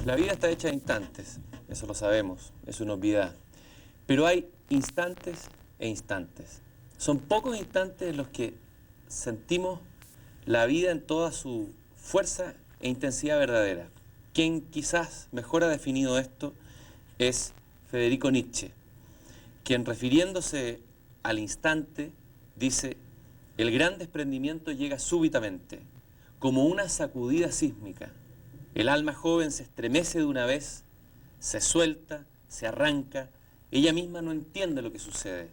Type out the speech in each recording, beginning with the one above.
La vida está hecha de instantes, eso lo sabemos, es una obviedad. Pero hay instantes e instantes. Son pocos instantes en los que sentimos la vida en toda su fuerza e intensidad verdadera. Quien quizás mejor ha definido esto es Federico Nietzsche, quien refiriéndose al instante dice: el gran desprendimiento llega súbitamente, como una sacudida sísmica. El alma joven se estremece de una vez, se suelta, se arranca, ella misma no entiende lo que sucede.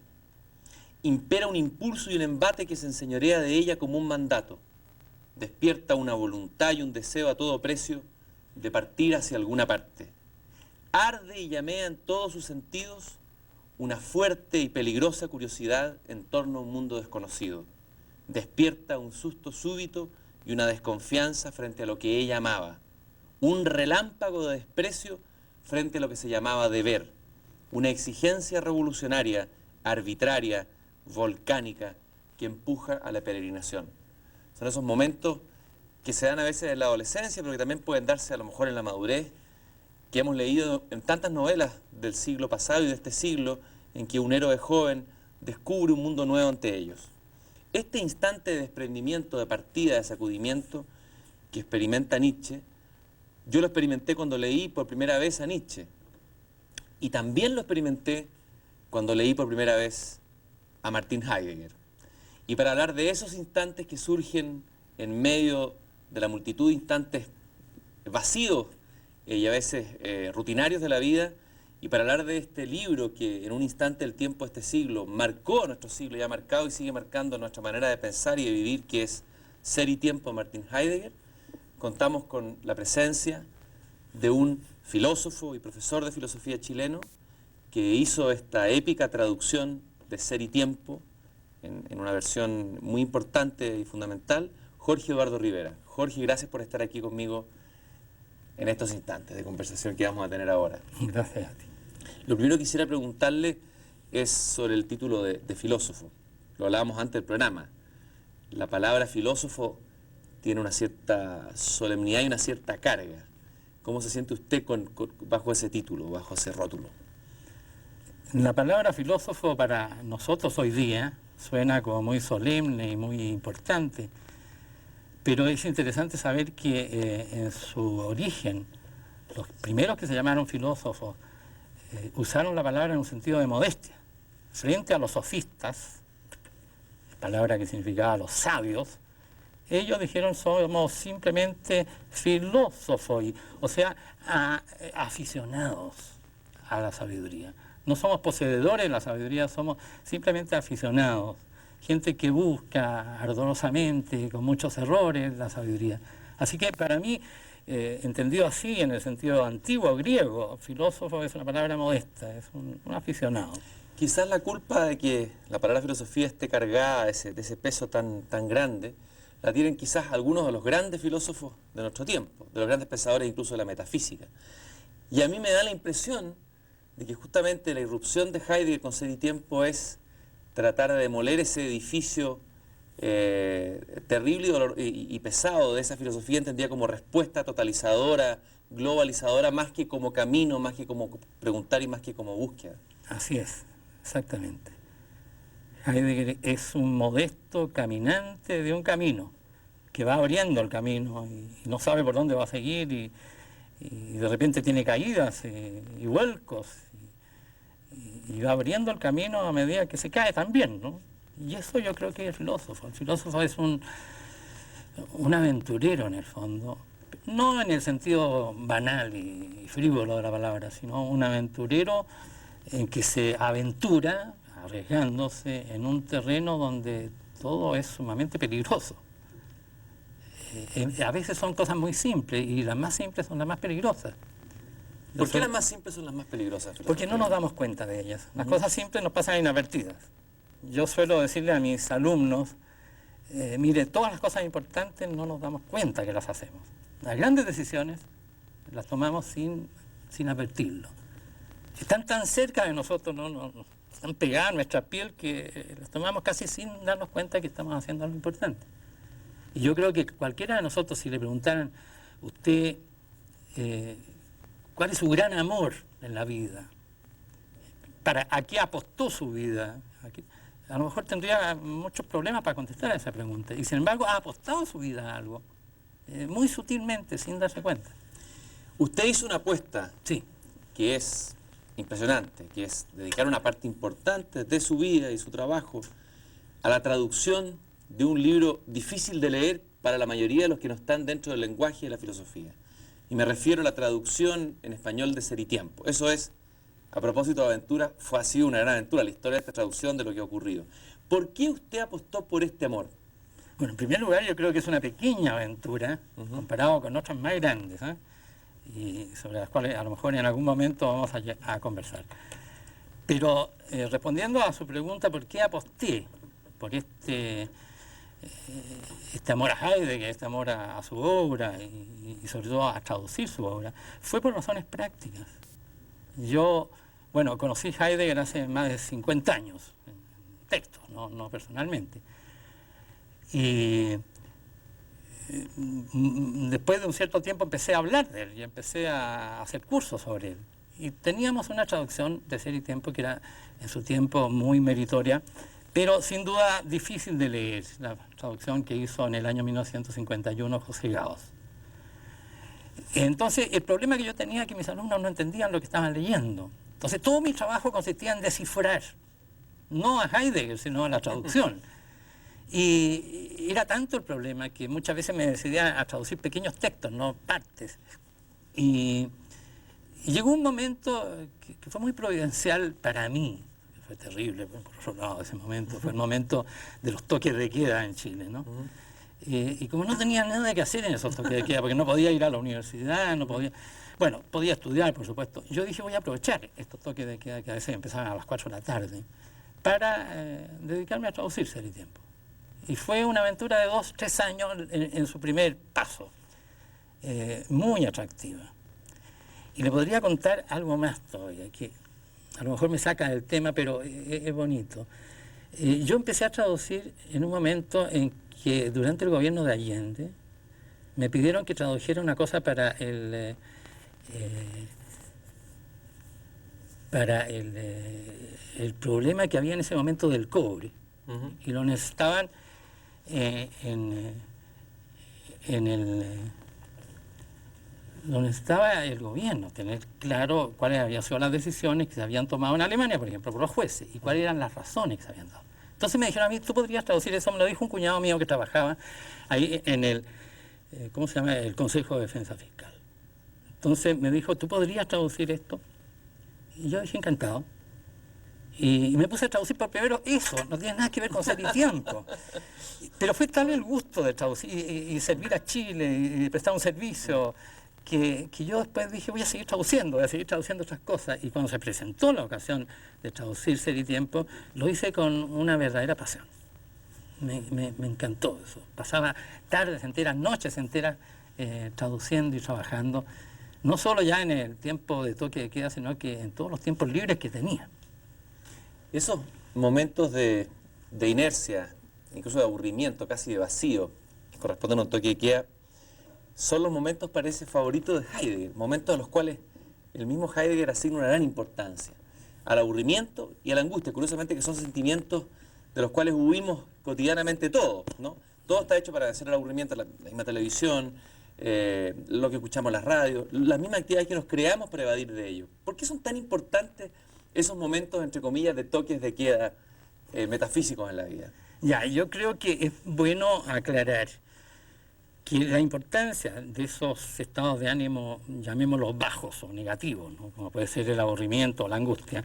Impera un impulso y un embate que se enseñorea de ella como un mandato. Despierta una voluntad y un deseo a todo precio de partir hacia alguna parte. Arde y llamea en todos sus sentidos una fuerte y peligrosa curiosidad en torno a un mundo desconocido. Despierta un susto súbito y una desconfianza frente a lo que ella amaba. Un relámpago de desprecio frente a lo que se llamaba deber. Una exigencia revolucionaria, arbitraria, volcánica, que empuja a la peregrinación. Son esos momentos que se dan a veces en la adolescencia, pero que también pueden darse a lo mejor en la madurez, que hemos leído en tantas novelas del siglo pasado y de este siglo, en que un héroe joven descubre un mundo nuevo ante ellos. Este instante de desprendimiento, de partida, de sacudimiento que experimenta Nietzsche, yo lo experimenté cuando leí por primera vez a Nietzsche, y también lo experimenté cuando leí por primera vez a Martin Heidegger. Y para hablar de esos instantes que surgen en medio de la multitud de instantes vacíos y a veces rutinarios de la vida, y para hablar de este libro que en un instante del tiempo de este siglo marcó nuestro siglo y ha marcado y sigue marcando nuestra manera de pensar y de vivir, que es Ser y Tiempo de Martin Heidegger, contamos con la presencia de un filósofo y profesor de filosofía chileno que hizo esta épica traducción de Ser y Tiempo en una versión muy importante y fundamental, Jorge Eduardo Rivera. Jorge, gracias por estar aquí conmigo en estos instantes de conversación que vamos a tener ahora. Gracias a ti. Lo primero que quisiera preguntarle es sobre el título de filósofo. Lo hablábamos antes del programa. La palabra filósofo tiene una cierta solemnidad y una cierta carga. ¿Cómo se siente usted bajo ese título, bajo ese rótulo? La palabra filósofo para nosotros hoy día suena como muy solemne y muy importante, pero es interesante saber que en su origen, los primeros que se llamaron filósofos usaron la palabra en un sentido de modestia. Frente a los sofistas, palabra que significaba los sabios, ellos dijeron: somos simplemente filósofos, o sea, aficionados a la sabiduría. No somos poseedores de la sabiduría, somos simplemente aficionados. Gente que busca ardorosamente, con muchos errores, la sabiduría. Así que para mí, entendido así, en el sentido antiguo griego, filósofo es una palabra modesta, es un aficionado. Quizás la culpa de que la palabra filosofía esté cargada de ese peso tan grande, la tienen quizás algunos de los grandes filósofos de nuestro tiempo, de los grandes pensadores incluso de la metafísica. Y a mí me da la impresión de que justamente la irrupción de Heidegger con Ser y Tiempo es tratar de demoler ese edificio terrible y pesado de esa filosofía entendida como respuesta totalizadora, globalizadora, más que como camino, más que como preguntar y más que como búsqueda. Así es, exactamente. Heidegger es un modesto caminante de un camino, que va abriendo el camino y no sabe por dónde va a seguir y de repente tiene caídas y vuelcos y va abriendo el camino a medida que se cae también, ¿no? Y eso yo creo que es el filósofo. El filósofo es un aventurero en el fondo, no en el sentido banal y frívolo de la palabra, sino un aventurero en que se aventura arriesgándose en un terreno donde todo es sumamente peligroso. A veces son cosas muy simples y las más simples son las más peligrosas. ¿Por qué las más simples son las más peligrosas? Porque no nos damos cuenta de ellas. Las cosas simples nos pasan inadvertidas. Yo suelo decirle a mis alumnos, mire, todas las cosas importantes no nos damos cuenta que las hacemos. Las grandes decisiones las tomamos sin advertirlo. Están tan cerca de nosotros, están pegadas a nuestra piel, que las tomamos casi sin darnos cuenta que estamos haciendo algo importante. Y yo creo que cualquiera de nosotros, si le preguntaran, usted cuál es su gran amor en la vida, a qué apostó su vida. A lo mejor tendría muchos problemas para contestar a esa pregunta, y sin embargo ha apostado su vida a algo, muy sutilmente, sin darse cuenta. Usted hizo una apuesta Sí. que es impresionante, que es dedicar una parte importante de su vida y su trabajo a la traducción de un libro difícil de leer para la mayoría de los que no están dentro del lenguaje de la filosofía. Y me refiero a la traducción en español de Ser y Tiempo. Eso es, a propósito de aventura, ha sido una gran aventura, la historia de esta traducción de lo que ha ocurrido. ¿Por qué usted apostó por este amor? Bueno, en primer lugar, yo creo que es una pequeña aventura, comparado con otras más grandes, y sobre las cuales a lo mejor en algún momento vamos a conversar. Pero respondiendo a su pregunta, ¿por qué aposté por este amor a Heidegger, este amor a su obra y sobre todo a traducir su obra? Fue por razones prácticas. Yo, bueno, conocí Heidegger hace más de 50 años, en textos, no personalmente. Y después de un cierto tiempo empecé a hablar de él y empecé a hacer cursos sobre él. Y teníamos una traducción de Ser y Tiempo que era en su tiempo muy meritoria, pero sin duda difícil de leer, la traducción que hizo en el año 1951 José Gaos. Entonces, el problema que yo tenía es que mis alumnos no entendían lo que estaban leyendo. Entonces, todo mi trabajo consistía en descifrar, no a Heidegger, sino a la traducción. Y era tanto el problema que muchas veces me decidía a traducir pequeños textos, no partes. Y llegó un momento que fue muy providencial para mí. Fue terrible, por otro lado, ese momento. Fue el momento de los toques de queda en Chile, ¿no? Y como no tenía nada que hacer en esos toques de queda, porque no podía ir a la universidad, no podía... Bueno, podía estudiar, por supuesto. Yo dije, voy a aprovechar estos toques de queda que a veces empezaban a las 4 de la tarde para dedicarme a traducir Ser y Tiempo. Y fue una aventura de 2, 3 años en su primer paso, muy atractiva. Y le podría contar algo más todavía, que a lo mejor me saca del tema, pero es bonito. Yo empecé a traducir en un momento en que durante el gobierno de Allende me pidieron que tradujera una cosa para el problema que había en ese momento del cobre. Y lo necesitaban lo necesitaba el gobierno, tener claro cuáles habían sido las decisiones que se habían tomado en Alemania, por ejemplo, por los jueces, y cuáles eran las razones que se habían dado. Entonces me dijeron a mí, tú podrías traducir eso, me lo dijo un cuñado mío que trabajaba ahí en el, ¿cómo se llama?, el Consejo de Defensa Fiscal. Entonces me dijo, ¿tú podrías traducir esto? Y yo dije, encantado. Y me puse a traducir por primero eso, no tiene nada que ver con Ser y Tiempo. Pero fue tal el gusto de traducir y servir a Chile y prestar un servicio que yo después dije, voy a seguir traduciendo otras cosas. Y cuando se presentó la ocasión de traducir Ser y Tiempo, lo hice con una verdadera pasión. Me encantó eso. Pasaba tardes enteras, noches enteras traduciendo y trabajando, no solo ya en el tiempo de toque de queda, sino que en todos los tiempos libres que tenía. Esos momentos de inercia, incluso de aburrimiento, casi de vacío, que corresponden a un toque de queda, son los momentos, parece, favoritos de Heidegger, momentos a los cuales el mismo Heidegger asigna una gran importancia, al aburrimiento y a la angustia, curiosamente que son sentimientos de los cuales huimos cotidianamente todos, ¿no? Todo está hecho para vencer el aburrimiento, la misma televisión, lo que escuchamos en las radios, las mismas actividades que nos creamos para evadir de ello. ¿Por qué son tan importantes esos momentos, entre comillas, de toques de queda metafísicos en la vida? Ya, yo creo que es bueno aclarar que la importancia de esos estados de ánimo, llamémoslos bajos o negativos, ¿no?, como puede ser el aburrimiento o la angustia,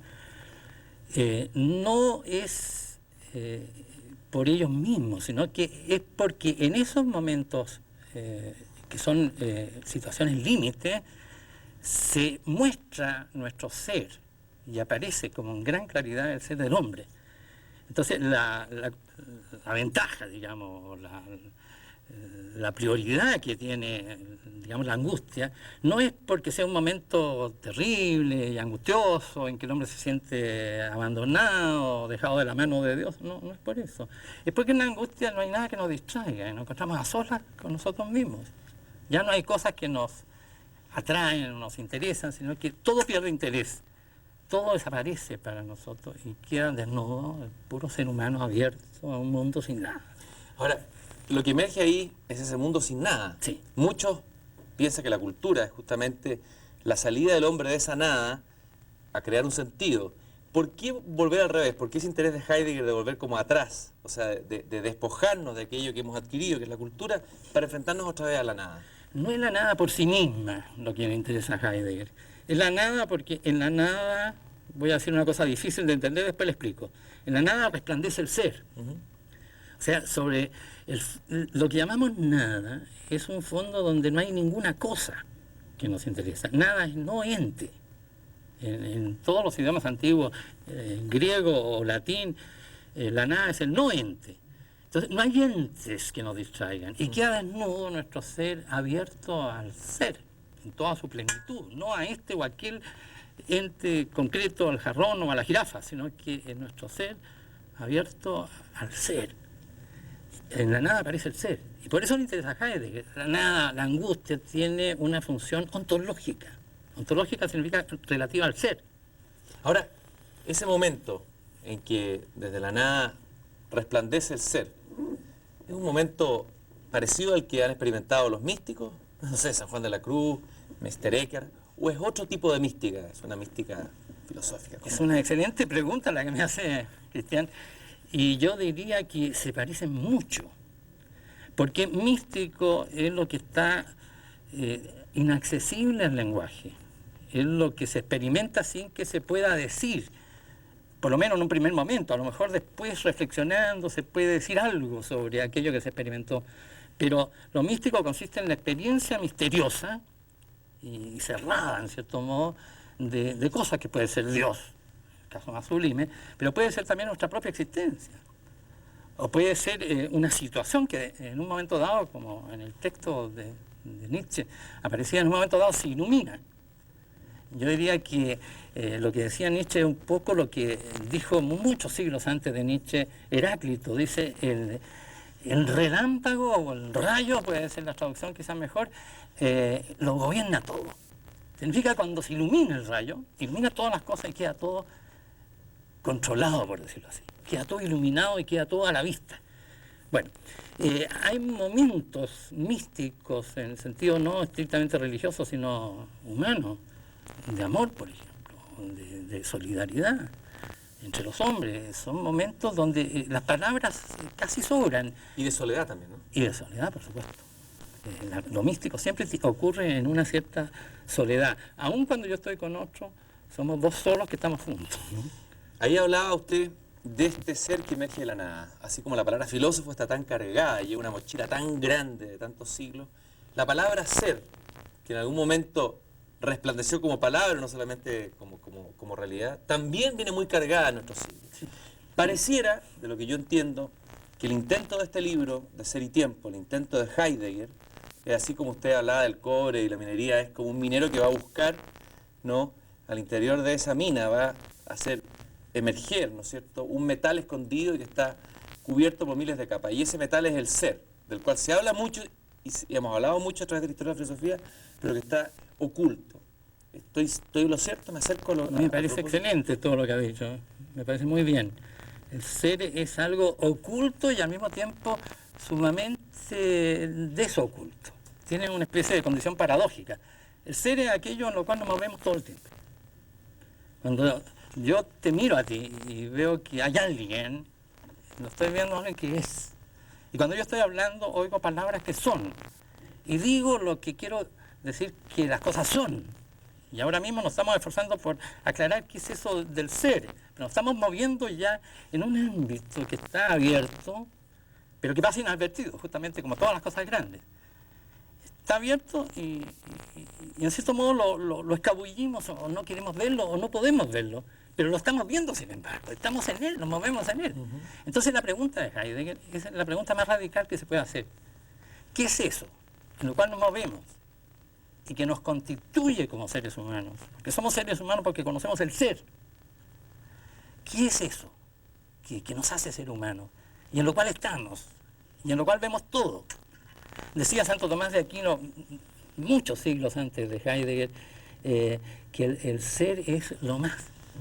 no es por ellos mismos, sino que es porque en esos momentos, que son situaciones límite, se muestra nuestro ser y aparece como en gran claridad el ser del hombre. Entonces la ventaja, digamos, la prioridad que tiene, digamos, la angustia, no es porque sea un momento terrible y angustioso en que el hombre se siente abandonado, dejado de la mano de Dios, no es por eso. Es porque en la angustia no hay nada que nos distraiga, nos encontramos a solas con nosotros mismos. Ya no hay cosas que nos atraen o nos interesan, sino que todo pierde interés. Todo desaparece para nosotros y queda desnudo, el puro ser humano abierto a un mundo sin nada. Ahora, lo que emerge ahí es ese mundo sin nada. Sí. Muchos piensan que la cultura es justamente la salida del hombre de esa nada a crear un sentido. ¿Por qué volver al revés? ¿Por qué ese interés de Heidegger de volver como atrás? O sea, de despojarnos de aquello que hemos adquirido, que es la cultura, para enfrentarnos otra vez a la nada. No es la nada por sí misma lo que le interesa a Heidegger. Es la nada porque en la nada, voy a decir una cosa difícil de entender, después le explico. En la nada resplandece el ser. O sea, lo que llamamos nada es un fondo donde no hay ninguna cosa que nos interesa. Nada es no ente. En todos los idiomas antiguos, griego o latín, la nada es el no ente. Entonces, no hay entes que nos distraigan. Y queda desnudo nuestro ser abierto al ser, en toda su plenitud. No a este o aquel ente concreto, al jarrón o a la jirafa, sino que en nuestro ser abierto al ser. En la nada aparece el ser. Y por eso le interesa a Heidegger. La nada, la angustia, tiene una función ontológica. Ontológica significa relativa al ser. Ahora, ese momento en que desde la nada resplandece el ser, ¿es un momento parecido al que han experimentado los místicos? No sé, San Juan de la Cruz, Meister Eckhart, ¿o es otro tipo de mística? Es una mística filosófica. Es una excelente pregunta la que me hace Cristian. Y yo diría que se parecen mucho. Porque místico es lo que está inaccesible al lenguaje. Es lo que se experimenta sin que se pueda decir, por lo menos en un primer momento. A lo mejor después, reflexionando, se puede decir algo sobre aquello que se experimentó. Pero lo místico consiste en la experiencia misteriosa y cerrada, en cierto modo, de cosas que puede ser Dios, el caso más sublime, pero puede ser también nuestra propia existencia. O puede ser una situación que en un momento dado, como en el texto de Nietzsche, aparecía en un momento dado, se ilumina. Yo diría que lo que decía Nietzsche es un poco lo que dijo muchos siglos antes de Nietzsche Heráclito. Dice, el relámpago o el rayo, puede ser la traducción quizás mejor, lo gobierna todo. Significa cuando se ilumina el rayo, ilumina todas las cosas y queda todo controlado, por decirlo así. Queda todo iluminado y queda todo a la vista. Bueno, hay momentos místicos en el sentido no estrictamente religioso, sino humano, de amor, por ejemplo, de solidaridad entre los hombres. Son momentos donde las palabras casi sobran. Y de soledad también, ¿no? Y de soledad, por supuesto. Lo místico siempre ocurre en una cierta soledad. Aun cuando yo estoy con otro, somos dos solos que estamos juntos, ¿no? Ahí hablaba usted de este ser que emerge de la nada. Así como la palabra filósofo está tan cargada, lleva una mochila tan grande de tantos siglos, la palabra ser, que en algún momento resplandeció como palabra, no solamente como realidad, también viene muy cargada en nuestros siglos. Pareciera, de lo que yo entiendo, que el intento de este libro, de Ser y Tiempo, el intento de Heidegger, es así como usted hablaba del cobre y la minería, es como un minero que va a buscar, ¿no?, al interior de esa mina, va a hacer emerger, ¿no es cierto?, un metal escondido y que está cubierto por miles de capas. Y ese metal es el ser, del cual se habla mucho y hemos hablado mucho a través de la historia de la filosofía, pero que está oculto. ¿Estoy lo cierto? ¿Me acerco a lo Me parece excelente todo lo que ha dicho, me parece muy bien. El ser es algo oculto y al mismo tiempo sumamente desoculto. Tiene una especie de condición paradójica. El ser es aquello en lo cual nos movemos todo el tiempo. Cuando yo te miro a ti y veo que hay alguien, lo estoy viendo a alguien que es. Y cuando yo estoy hablando, oigo palabras que son. Y digo lo que quiero decir que las cosas son. Y ahora mismo nos estamos esforzando por aclarar qué es eso del ser. Pero nos estamos moviendo ya en un ámbito que está abierto, pero que pasa inadvertido, justamente como todas las cosas grandes. Está abierto y en cierto modo lo escabullimos, o no queremos verlo, o no podemos verlo. Pero lo estamos viendo, sin embargo, estamos en él, nos movemos en él. Entonces la pregunta de Heidegger es la pregunta más radical que se puede hacer. ¿Qué es eso en lo cual nos movemos y que nos constituye como seres humanos? Porque somos seres humanos porque conocemos el ser. ¿Qué es eso que nos hace ser humanos y en lo cual estamos y en lo cual vemos todo? Decía Santo Tomás de Aquino, muchos siglos antes de Heidegger, que el ser es lo más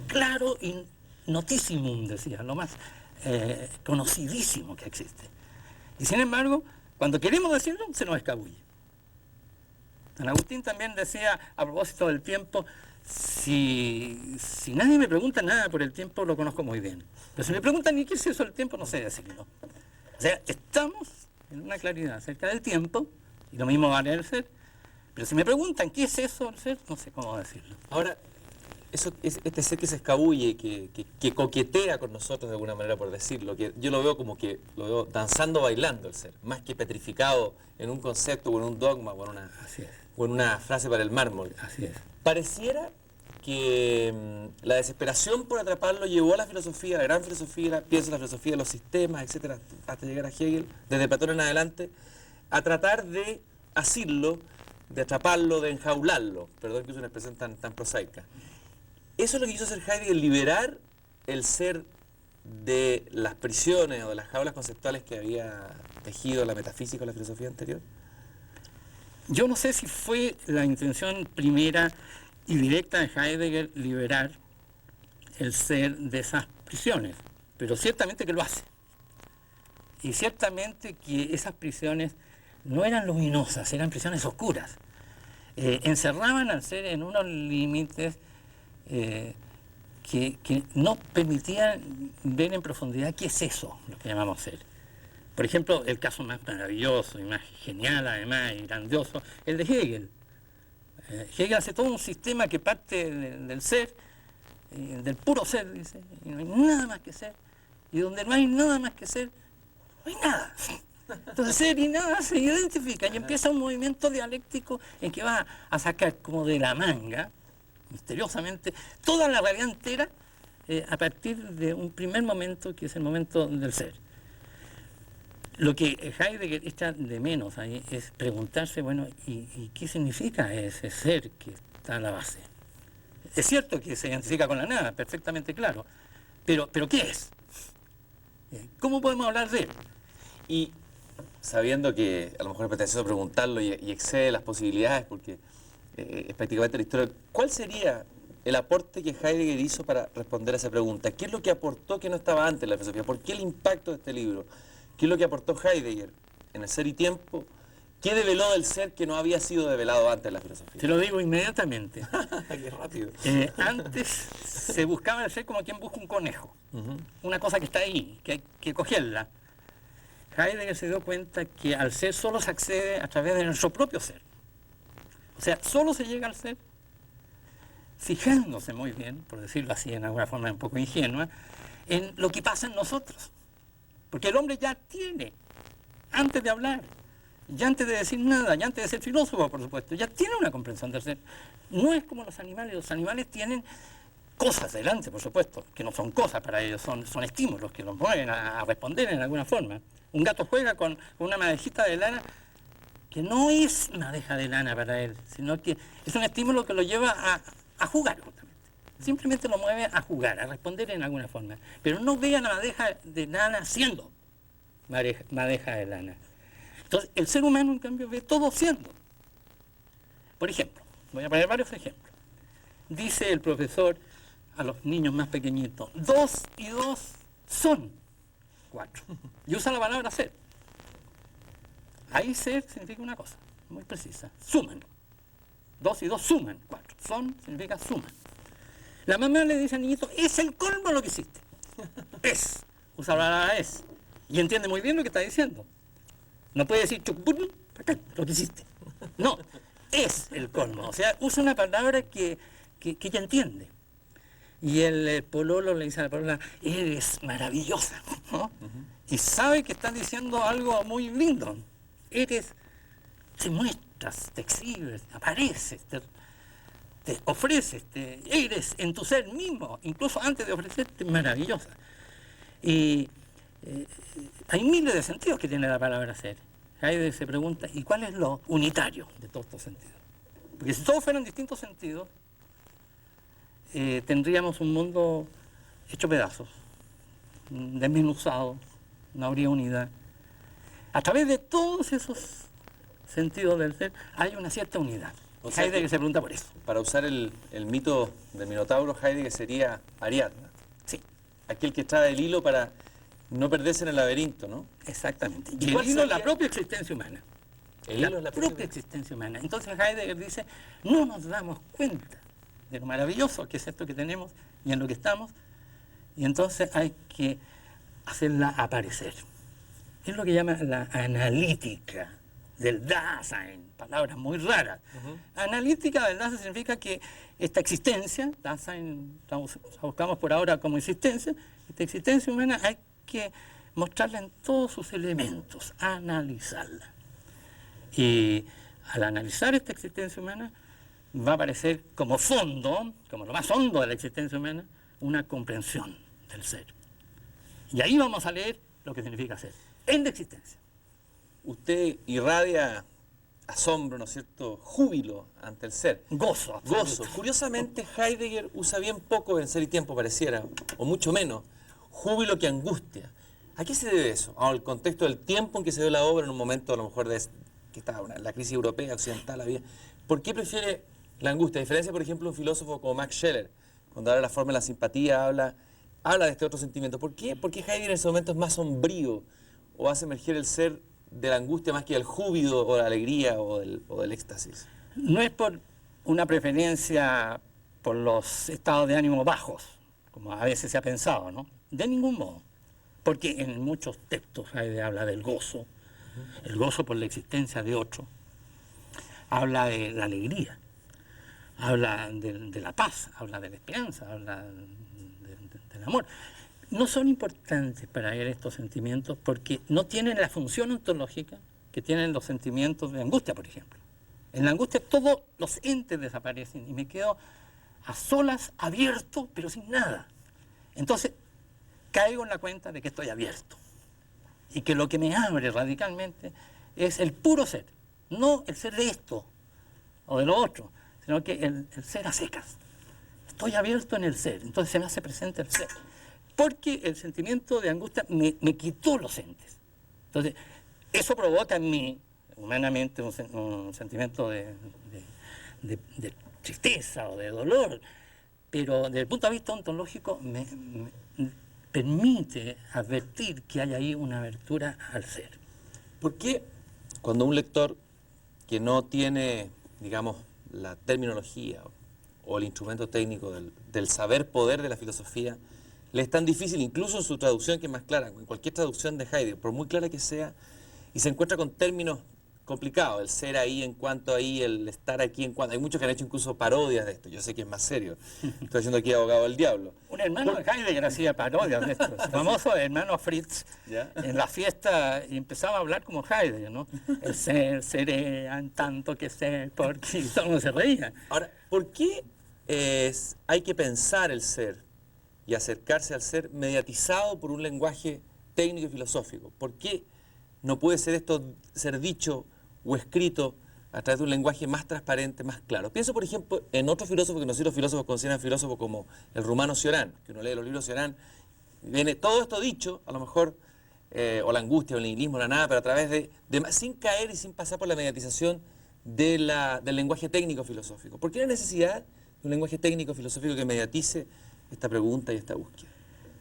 claro y notissimum, decía, lo más conocidísimo que existe. Y sin embargo, cuando queremos decirlo, se nos escabulle. San Agustín también decía, a propósito del tiempo, si nadie me pregunta nada por el tiempo, lo conozco muy bien. Pero si me preguntan, ¿y qué es eso del tiempo? No sé decirlo. O sea, estamos en una claridad acerca del tiempo, y lo mismo vale el ser, pero si me preguntan, ¿qué es eso del ser? No sé cómo decirlo. Ahora, este ser que se escabulle, que coquetea con nosotros de alguna manera, por decirlo, que yo lo veo como que lo veo danzando, bailando el ser, más que petrificado en un concepto o en un dogma o en una frase para el mármol. Así es. Pareciera que la desesperación por atraparlo llevó a la filosofía, la gran filosofía, pienso la filosofía de los sistemas, etcétera, hasta llegar a Hegel, desde Platón en adelante, a tratar de asirlo, de atraparlo, de enjaularlo, perdón que use una expresión tan prosaica. Eso es lo que quiso hacer Heidegger, liberar el ser de las prisiones o de las jaulas conceptuales que había tejido la metafísica o la filosofía anterior. Yo no sé si fue la intención primera y directa de Heidegger liberar el ser de esas prisiones, pero ciertamente que lo hace. Y ciertamente que esas prisiones no eran luminosas, eran prisiones oscuras. Encerraban al ser en unos límites que no permitían ver en profundidad qué es eso, lo que llamamos ser. Por ejemplo, el caso más maravilloso y más genial, además, y grandioso, el de Hegel. Hegel hace todo un sistema que parte del ser, del puro ser, dice, y no hay nada más que ser. Y donde no hay nada más que ser, no hay nada. Entonces ser y nada se identifican y empieza un movimiento dialéctico en que va a sacar como de la manga, misteriosamente, toda la realidad entera a partir de un primer momento que es el momento del ser. Lo que Heidegger echa de menos ahí es preguntarse, bueno, ¿y qué significa ese ser que está a la base? Es cierto que se identifica con la nada, perfectamente claro, pero ¿qué es? ¿Cómo podemos hablar de él? Y sabiendo que a lo mejor es pretencioso preguntarlo y excede las posibilidades porque es prácticamente la historia, ¿cuál sería el aporte que Heidegger hizo para responder a esa pregunta? ¿Qué es lo que aportó que no estaba antes en la filosofía? ¿Por qué el impacto de este libro? ¿Qué es lo que aportó Heidegger en el ser y tiempo? ¿Qué develó del ser que no había sido develado antes en la filosofía? Te lo digo inmediatamente. Qué rápido. Antes se buscaba el ser como quien busca un conejo. Una cosa que está ahí, que hay que cogerla. Heidegger se dio cuenta que al ser solo se accede a través de nuestro propio ser. O sea, solo se llega al ser fijándose muy bien, por decirlo así en alguna forma un poco ingenua, en lo que pasa en nosotros. Porque el hombre ya tiene, antes de hablar, ya antes de decir nada, ya antes de ser filósofo, por supuesto, ya tiene una comprensión del ser. No es como los animales tienen cosas delante, por supuesto, que no son cosas para ellos, son estímulos que los mueven a responder en alguna forma. Un gato juega con una madejita de lana que no es madeja de lana para él, sino que es un estímulo que lo lleva a jugar, justamente. Simplemente lo mueve a jugar, a responder en alguna forma. Pero no ve a la madeja de lana siendo madeja de lana. Entonces, el ser humano, en cambio, ve todo siendo. Por ejemplo, voy a poner varios ejemplos. Dice el profesor a los niños más pequeñitos, 2 y 2 son 4. Y usa la palabra ser. Ahí ser significa una cosa muy precisa, suman. 2 y 2 suman 4. Son significa suman. La mamá le dice al niñito, es el colmo lo que hiciste. Es. Usa la palabra es. Y entiende muy bien lo que está diciendo. No puede decir chucupum, lo que hiciste. No, es el colmo. O sea, usa una palabra que ella entiende. Y el pololo le dice a la polola, eres maravillosa, ¿no? Y sabe que está diciendo algo muy lindo. Eres, te muestras, te exhibes, apareces, te ofreces, eres en tu ser mismo, incluso antes de ofrecerte, maravillosa. Y hay miles de sentidos que tiene la palabra ser. Heidegger se pregunta, ¿y cuál es lo unitario de todos estos sentidos? Porque si todos fueran distintos sentidos, tendríamos un mundo hecho pedazos, desmenuzado, no habría unidad. A través de todos esos sentidos del ser, hay una cierta unidad. O sea Heidegger que, se pregunta por eso. para usar el mito del Minotauro, Heidegger sería Ariadna, Sí, aquel que trae el hilo para no perderse en el laberinto, ¿no? exactamente. ¿Y Y el cuál hilo es sería? la propia existencia humana. El hilo es la propia existencia humana. Entonces Heidegger dice, no nos damos cuenta de lo maravilloso que es esto que tenemos y en lo que estamos, y entonces hay que hacerla aparecer. Es lo que llama la analítica del Dasein, palabras muy raras. Analítica del Dasein significa que esta existencia, Dasein la buscamos por ahora como existencia, esta existencia humana hay que mostrarla en todos sus elementos, analizarla. Y al analizar esta existencia humana, va a aparecer como fondo, como lo más hondo de la existencia humana, una comprensión del ser. Y ahí vamos a leer lo que significa ser, en la existencia. Usted irradia asombro, ¿no es cierto?, júbilo ante el ser. Gozo, absoluto. Gozo. Curiosamente, Heidegger usa bien poco en Ser y Tiempo, pareciera, o mucho menos, júbilo que angustia. ¿A qué se debe eso? Al contexto del tiempo en que se dio la obra, en un momento a lo mejor que estaba la crisis europea, occidental, había. ¿Por qué prefiere la angustia? A diferencia, por ejemplo, de un filósofo como Max Scheler, cuando habla de la forma de la simpatía, habla de este otro sentimiento. ¿Por qué? Porque Heidegger en ese momento es más sombrío, o hace emerger el ser de la angustia más que del júbilo o de la alegría o del éxtasis. No es por una preferencia por los estados de ánimo bajos, como a veces se ha pensado, ¿no? De ningún modo. Porque en muchos textos Heidegger habla del gozo, el gozo por la existencia de otro, habla de la alegría, habla de la paz, habla de la esperanza, habla del amor. No son importantes para él estos sentimientos porque no tienen la función ontológica que tienen los sentimientos de angustia, por ejemplo. En la angustia todos los entes desaparecen y me quedo a solas, abierto, pero sin nada. Entonces, caigo en la cuenta de que estoy abierto y que lo que me abre radicalmente es el puro ser, no el ser de esto o de lo otro, sino que el ser a secas. Estoy abierto en el ser, entonces se me hace presente el ser. Porque el sentimiento de angustia me quitó los entes. Entonces, eso provoca en mí, humanamente, un sentimiento de tristeza o de dolor, pero desde el punto de vista ontológico me permite advertir que hay ahí una abertura al ser. ¿Por qué cuando un lector que no tiene, digamos, la terminología o el instrumento técnico del saber poder de la filosofía, le es tan difícil, incluso en su traducción que es más clara, en cualquier traducción de Heidegger, por muy clara que sea, y se encuentra con términos complicados, el ser ahí en cuanto ahí, el estar aquí en cuanto... Hay muchos que han hecho incluso parodias de esto, yo sé que es más serio, estoy haciendo aquí abogado del diablo. Un hermano de Heidegger hacía parodias de esto, su famoso hermano Fritz, ¿Ya? en la fiesta y empezaba a hablar como Heidegger, ¿no? El ser, seré, en tanto que sé, porque y todo el mundo se reía. Ahora, ¿por qué hay que pensar el ser y acercarse al ser mediatizado por un lenguaje técnico y filosófico? ¿Por qué no puede ser esto ser dicho o escrito a través de un lenguaje más transparente, más claro? Pienso, por ejemplo, en otros filósofos que no sé si los filósofos consideran filósofos como el rumano Cioran, que uno lee los libros de Cioran, viene todo esto dicho, a lo mejor, o la angustia, o el nihilismo, la nada, pero a través sin caer y sin pasar por la mediatización del lenguaje técnico filosófico. ¿Por qué la necesidad de un lenguaje técnico filosófico que mediatice esta pregunta y esta búsqueda?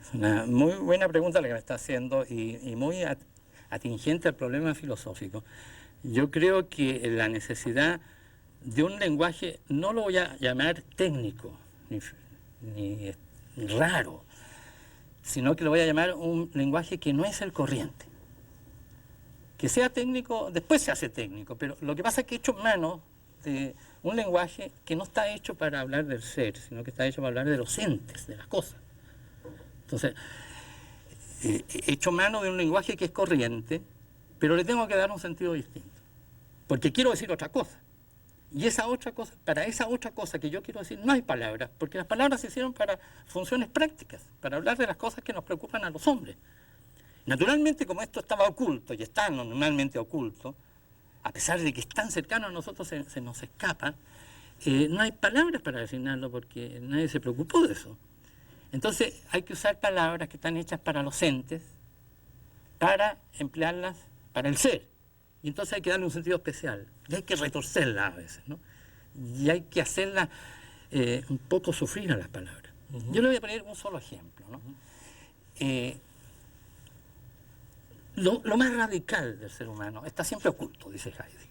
Es una muy buena pregunta la que me está haciendo y muy atingente al problema filosófico. Yo creo que la necesidad de un lenguaje, no lo voy a llamar técnico, ni raro, sino que lo voy a llamar un lenguaje que no es el corriente. Que sea técnico, después se hace técnico, pero lo que pasa es que he hecho mano de un lenguaje que no está hecho para hablar del ser, sino que está hecho para hablar de los entes, de las cosas. Entonces, he hecho mano de un lenguaje que es corriente, pero le tengo que dar un sentido distinto, porque quiero decir otra cosa. Y esa otra cosa, para esa otra cosa que yo quiero decir, no hay palabras, porque las palabras se hicieron para funciones prácticas, para hablar de las cosas que nos preocupan a los hombres. Naturalmente, como esto estaba oculto, y está normalmente oculto, a pesar de que es tan cercano a nosotros, se nos escapa, no hay palabras para designarlo porque nadie se preocupó de eso. Entonces hay que usar palabras que están hechas para los entes, para emplearlas para el ser. Y entonces hay que darle un sentido especial. Y hay que retorcerla a veces, ¿no? Y hay que hacerla un poco sufrir a las palabras. Yo le voy a poner un solo ejemplo, ¿no? Lo más radical del ser humano está siempre oculto, dice Heidegger.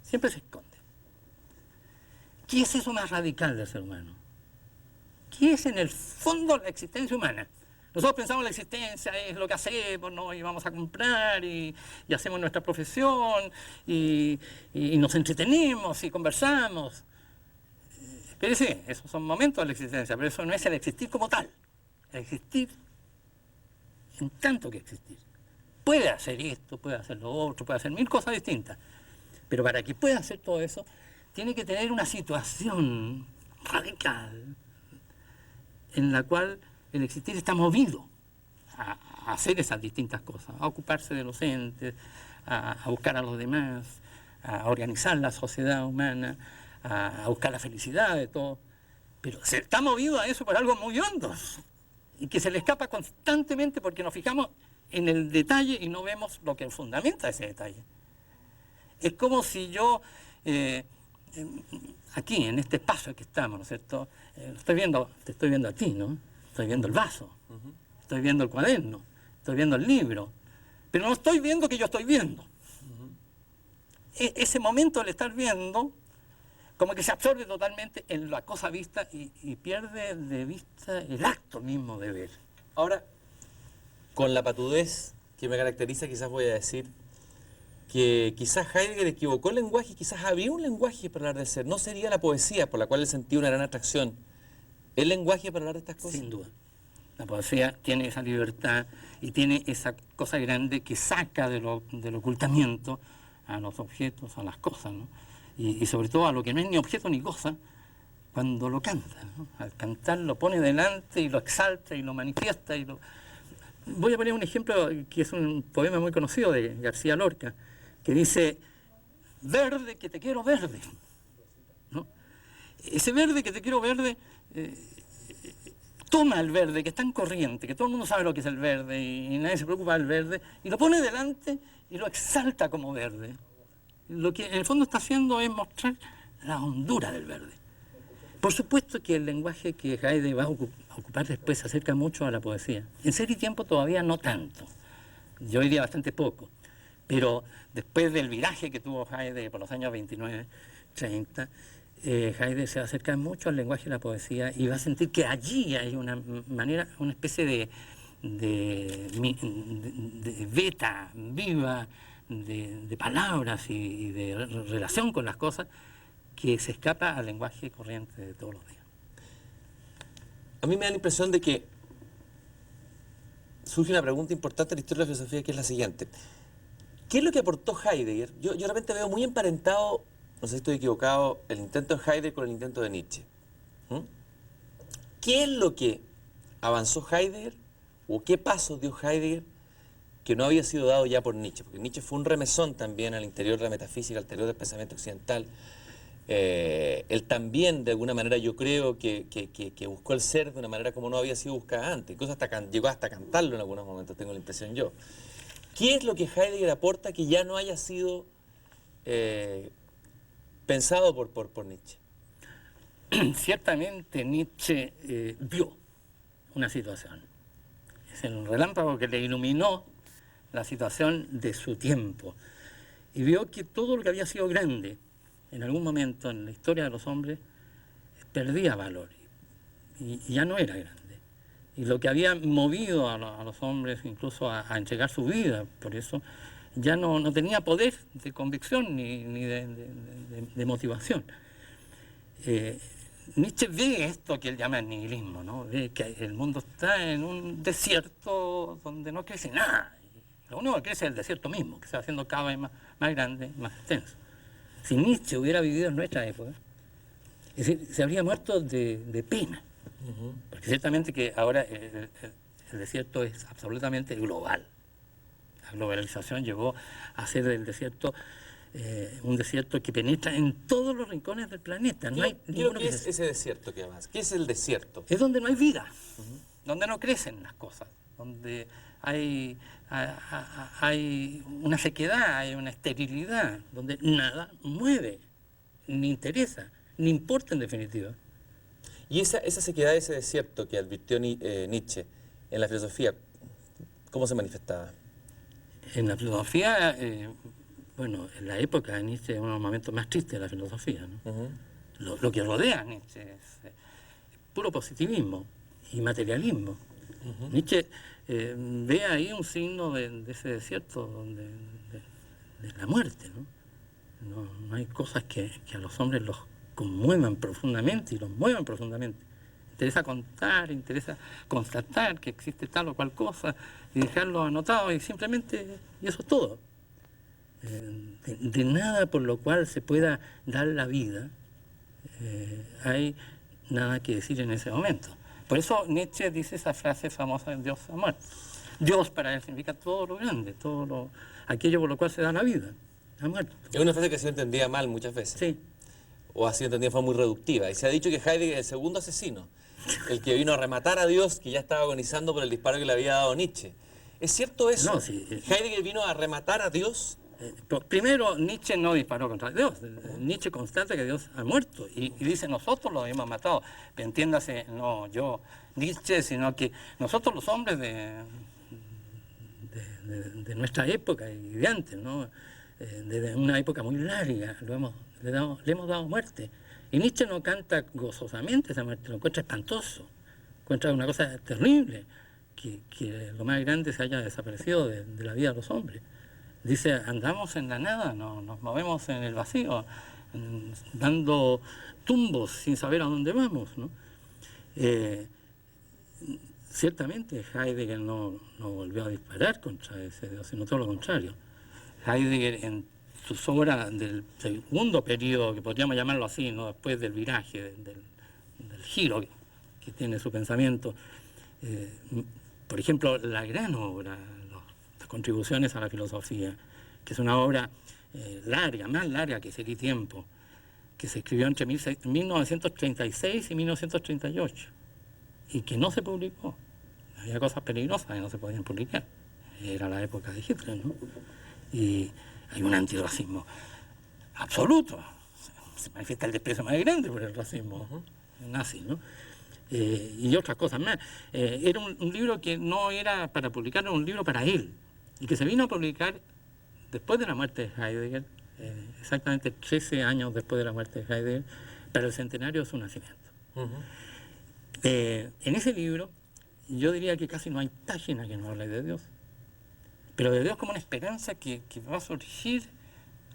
Siempre se esconde. ¿Qué es eso más radical del ser humano? ¿Qué es en el fondo la existencia humana? Nosotros pensamos la existencia es lo que hacemos, ¿no? Y vamos a comprar y hacemos nuestra profesión y nos entretenemos y conversamos. Pero sí, esos son momentos de la existencia, pero eso no es el existir como tal. El existir en tanto que existir. Puede hacer esto, puede hacer lo otro, puede hacer mil cosas distintas. Pero para que pueda hacer todo eso, tiene que tener una situación radical en la cual el existir está movido a hacer esas distintas cosas, a ocuparse de los entes, a buscar a los demás, a organizar la sociedad humana, a buscar la felicidad de todo. Pero se está movido a eso por algo muy hondo y que se le escapa constantemente porque nos fijamos en el detalle y no vemos lo que fundamenta ese detalle. Es como si yo, aquí, en este espacio que estamos, ¿no es cierto? Te estoy viendo a ti, ¿no? Estoy viendo el vaso, estoy viendo el cuaderno, estoy viendo el libro, pero no estoy viendo que yo estoy viendo. Ese momento del estar viendo, como que se absorbe totalmente en la cosa vista y pierde de vista el acto mismo de ver. Ahora, con la patudez que me caracteriza, quizás voy a decir que quizás Heidegger equivocó el lenguaje, quizás había un lenguaje para hablar del ser. No sería la poesía por la cual él sentía una gran atracción. ¿El lenguaje para hablar de estas cosas? Sin duda. La poesía tiene esa libertad y tiene esa cosa grande que saca del ocultamiento a los objetos, a las cosas, ¿no? Y sobre todo a lo que no es ni objeto ni cosa, cuando lo canta, ¿no? Al cantar lo pone delante y lo exalta y lo manifiesta. Voy a poner un ejemplo que es un poema muy conocido de García Lorca, que dice, verde que te quiero verde, ¿no? Ese verde que te quiero verde, toma el verde que es tan corriente, que todo el mundo sabe lo que es el verde y nadie se preocupa del verde, y lo pone delante y lo exalta como verde. Lo que en el fondo está haciendo es mostrar la hondura del verde. Por supuesto que el lenguaje que Heidegger va a ocupar después se acerca mucho a la poesía. En Ser y Tiempo todavía no tanto, yo diría bastante poco, pero después del viraje que tuvo Heidegger por los años 29, 30, Heidegger se va a acercar mucho al lenguaje de la poesía y va a sentir que allí hay una manera, una especie de veta viva, de palabras y de relación con las cosas que se escapa al lenguaje corriente de todos los días. A mí me da la impresión de que surge una pregunta importante en la historia de la filosofía, que es la siguiente. ¿Qué es lo que aportó Heidegger? Yo de repente veo muy emparentado, no sé si estoy equivocado, el intento de Heidegger con el intento de Nietzsche. ¿Qué es lo que avanzó Heidegger o qué pasos dio Heidegger que no había sido dado ya por Nietzsche? Porque Nietzsche fue un remesón también al interior de la metafísica, al interior del pensamiento occidental. Él también, de alguna manera, yo creo que buscó el ser de una manera como no había sido buscada antes. Incluso llegó hasta cantarlo en algunos momentos, tengo la impresión yo. ¿Qué es lo que Heidegger aporta que ya no haya sido pensado por Nietzsche? Ciertamente Nietzsche vio una situación. Es el relámpago que le iluminó la situación de su tiempo. Y vio que todo lo que había sido grande en algún momento en la historia de los hombres perdía valor y ya no era grande. Y lo que había movido a los hombres incluso a entregar su vida, por eso ya no tenía poder de convicción ni de motivación. Nietzsche ve esto que él llama el nihilismo, ¿no? Ve que el mundo está en un desierto donde no crece nada. Lo único que crece es el desierto mismo, que se va haciendo cada vez más grande, más extenso. Si Nietzsche hubiera vivido en nuestra época, es decir, se habría muerto de pena. Porque ciertamente que ahora el desierto es absolutamente global. La globalización llegó a ser del desierto un desierto que penetra en todos los rincones del planeta. No hay ninguno ¿Qué es ese desierto que avanza? ¿Qué es el desierto? Es donde no hay vida, donde no crecen las cosas, donde hay una sequedad, hay una esterilidad, donde nada mueve, ni interesa, ni importa en definitiva. Y esa sequedad, ese desierto que advirtió Nietzsche en la filosofía, ¿cómo se manifestaba? En la filosofía, bueno, en la época de Nietzsche es uno de los momentos más tristes de la filosofía, ¿no? Lo que rodea a Nietzsche es puro positivismo y materialismo. Nietzsche ve ahí un signo de ese desierto de la muerte, ¿no? No hay cosas que a los hombres los conmuevan profundamente y los muevan profundamente. Interesa contar, interesa constatar que existe tal o cual cosa y dejarlo anotado y simplemente, y eso es todo. De nada por lo cual se pueda dar la vida, hay nada que decir en ese momento. Por eso Nietzsche dice esa frase famosa de Dios ha muerto. Dios para él significa todo lo grande, aquello por lo cual se da la vida. Ha muerto. Es una frase que se entendía mal muchas veces. Sí. O ha sido entendida de forma muy reductiva. Y se ha dicho que Heidegger es el segundo asesino, el que vino a rematar a Dios, que ya estaba agonizando por el disparo que le había dado Nietzsche. ¿Es cierto eso? No, sí. ¿Heidegger vino a rematar a Dios? Primero, Nietzsche no disparó contra Dios. Nietzsche constata que Dios ha muerto y dice, nosotros lo hemos matado. Pero entiéndase, no yo, Nietzsche, sino que nosotros los hombres de nuestra época y de antes, ¿no? Desde una época muy larga, le hemos dado muerte. Y Nietzsche no canta gozosamente esa muerte, lo encuentra espantoso, encuentra una cosa terrible, que lo más grande se haya desaparecido de la vida de los hombres. Dice, andamos en la nada, nos movemos en el vacío, dando tumbos sin saber a dónde vamos, ¿no? Ciertamente Heidegger no volvió a disparar contra ese Dios, sino todo lo contrario. Heidegger en sus obras del segundo periodo, que podríamos llamarlo así, ¿no? Después del viraje, del giro que tiene su pensamiento, por ejemplo, la gran obra, las contribuciones a la filosofía, que es una obra larga, más larga que Ser y Tiempo, que se escribió entre 1936 y 1938, y que no se publicó. Había cosas peligrosas que no se podían publicar. Era la época de Hitler, ¿no? Y hay un antirracismo absoluto. Se manifiesta el desprecio más grande por el racismo nazi, ¿no? Y otras cosas más. Era un libro que no era para publicar, era un libro para él, y que se vino a publicar después de la muerte de Heidegger, exactamente 13 años después de la muerte de Heidegger, para el centenario de su nacimiento. En ese libro, yo diría que casi no hay página que no hable de Dios, pero de Dios como una esperanza que va a surgir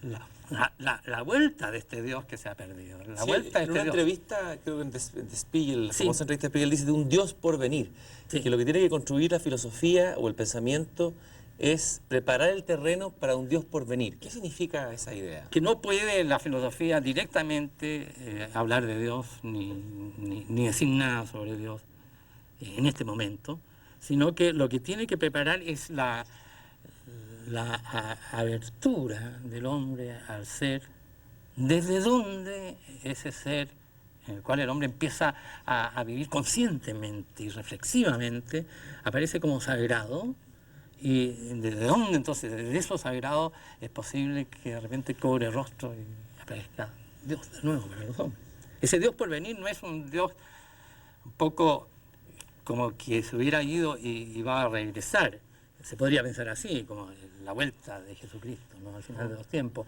la vuelta de este Dios que se ha perdido. La vuelta de en este una Dios. entrevista, creo que en The Spiegel, la Sí. famosa entrevista de Spiegel, dice de un Dios por venir, Sí. que lo que tiene que construir la filosofía o el pensamiento es preparar el terreno para un Dios por venir. ¿Qué significa esa idea? Que no puede la filosofía directamente hablar de Dios ni decir nada sobre Dios en este momento, sino que lo que tiene que preparar es la abertura del hombre al ser, desde donde ese ser, en el cual el hombre empieza a vivir conscientemente y reflexivamente, aparece como sagrado. Y desde dónde entonces, desde eso sagrado, es posible que de repente cobre rostro y aparezca Dios de nuevo para los hombres. Ese Dios por venir no es un Dios un poco como que se hubiera ido y va a regresar. Se podría pensar así, como la vuelta de Jesucristo, ¿no? Al final de los tiempos.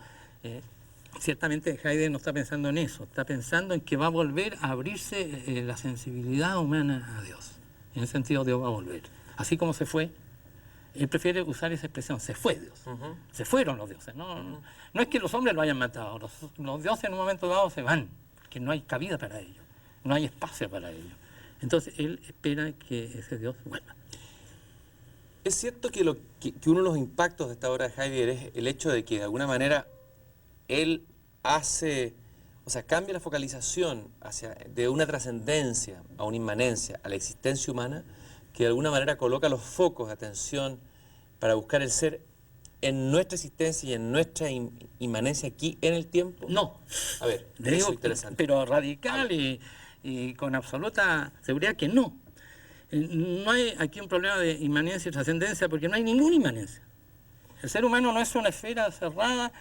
Ciertamente Heidegger no está pensando en eso, está pensando en que va a volver a abrirse la sensibilidad humana a Dios. En ese sentido, Dios va a volver. Así como se fue. Él prefiere usar esa expresión, se fue Dios, se fueron los dioses. No es que los hombres lo hayan matado, los dioses en un momento dado se van, porque no hay cabida para ellos, no hay espacio para ellos. Entonces él espera que ese Dios vuelva. Es cierto que uno de los impactos de esta obra de Heidegger es el hecho de que de alguna manera él cambia la focalización de una trascendencia a una inmanencia, a la existencia humana, que de alguna manera coloca los focos de atención para buscar el ser en nuestra existencia y en nuestra inmanencia aquí en el tiempo? No. A ver, Digo, eso es interesante. pero radical y con absoluta seguridad que no. No hay aquí un problema de inmanencia y trascendencia porque no hay ninguna inmanencia. El ser humano no es una esfera cerrada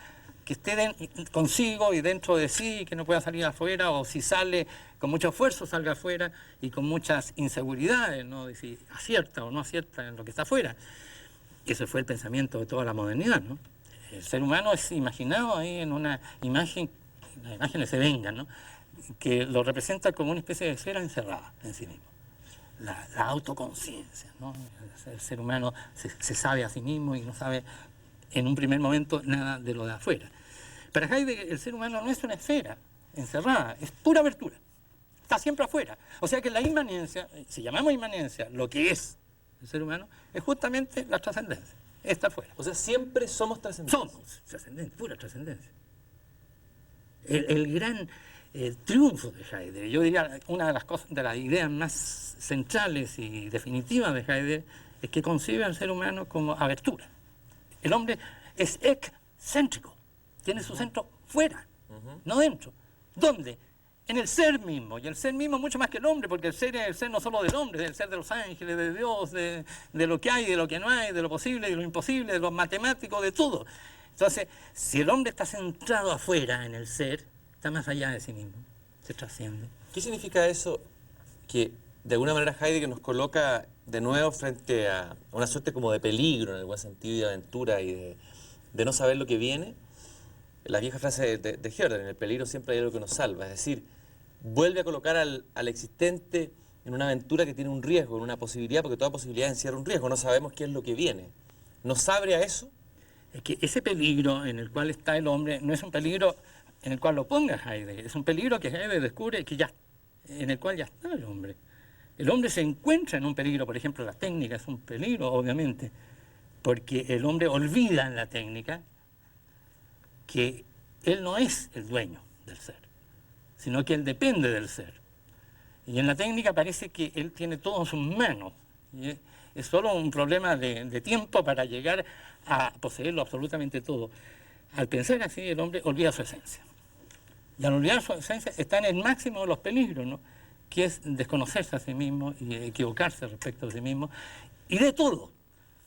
que esté consigo y dentro de sí, que no pueda salir afuera, o si sale con mucho esfuerzo salga afuera y con muchas inseguridades, ¿no? De si acierta o no acierta en lo que está afuera. Ese fue el pensamiento de toda la modernidad, ¿no? El ser humano es imaginado ahí en una imagen, las imágenes se vengan, ¿no? Que lo representa como una especie de esfera encerrada en sí mismo. La autoconciencia, ¿no? El ser humano se sabe a sí mismo y no sabe en un primer momento nada de lo de afuera. Para Heidegger el ser humano no es una esfera encerrada, es pura abertura, está siempre afuera. O sea que la inmanencia, si llamamos inmanencia lo que es el ser humano, es justamente la trascendencia, está afuera. O sea, siempre somos trascendentes. Somos trascendencia, pura trascendencia. El gran triunfo de Heidegger, yo diría una de las cosas, de las ideas más centrales y definitivas de Heidegger, es que concibe al ser humano como abertura. El hombre es excéntrico, tiene su centro fuera, no dentro. ¿Dónde? En el ser mismo, y el ser mismo mucho más que el hombre, porque el ser es el ser no solo del hombre, es el ser de los ángeles, de Dios, de lo que hay, de lo que no hay, de lo posible, de lo imposible, de lo matemático, de todo. Entonces, si el hombre está centrado afuera en el ser, está más allá de sí mismo, se trasciende. ¿Qué significa eso que de alguna manera Heidegger nos coloca de nuevo frente a una suerte como de peligro en el buen sentido y de aventura y de no saber lo que viene? La vieja frase de Herder, en el peligro siempre hay algo que nos salva, es decir, vuelve a colocar al existente en una aventura que tiene un riesgo, en una posibilidad, porque toda posibilidad encierra un riesgo, no sabemos qué es lo que viene. ¿Nos abre a eso? Es que ese peligro en el cual está el hombre no es un peligro en el cual lo ponga Heidegger, es un peligro que Heidegger descubre que ya, en el cual ya está el hombre. El hombre se encuentra en un peligro, por ejemplo, la técnica es un peligro, obviamente, porque el hombre olvida en la técnica que él no es el dueño del ser, sino que él depende del ser. Y en la técnica parece que él tiene todo en sus manos. Y es solo un problema de tiempo para llegar a poseerlo absolutamente todo. Al pensar así, el hombre olvida su esencia. Y al olvidar su esencia está en el máximo de los peligros, ¿no? Que es desconocerse a sí mismo y equivocarse respecto a sí mismo, y de todo.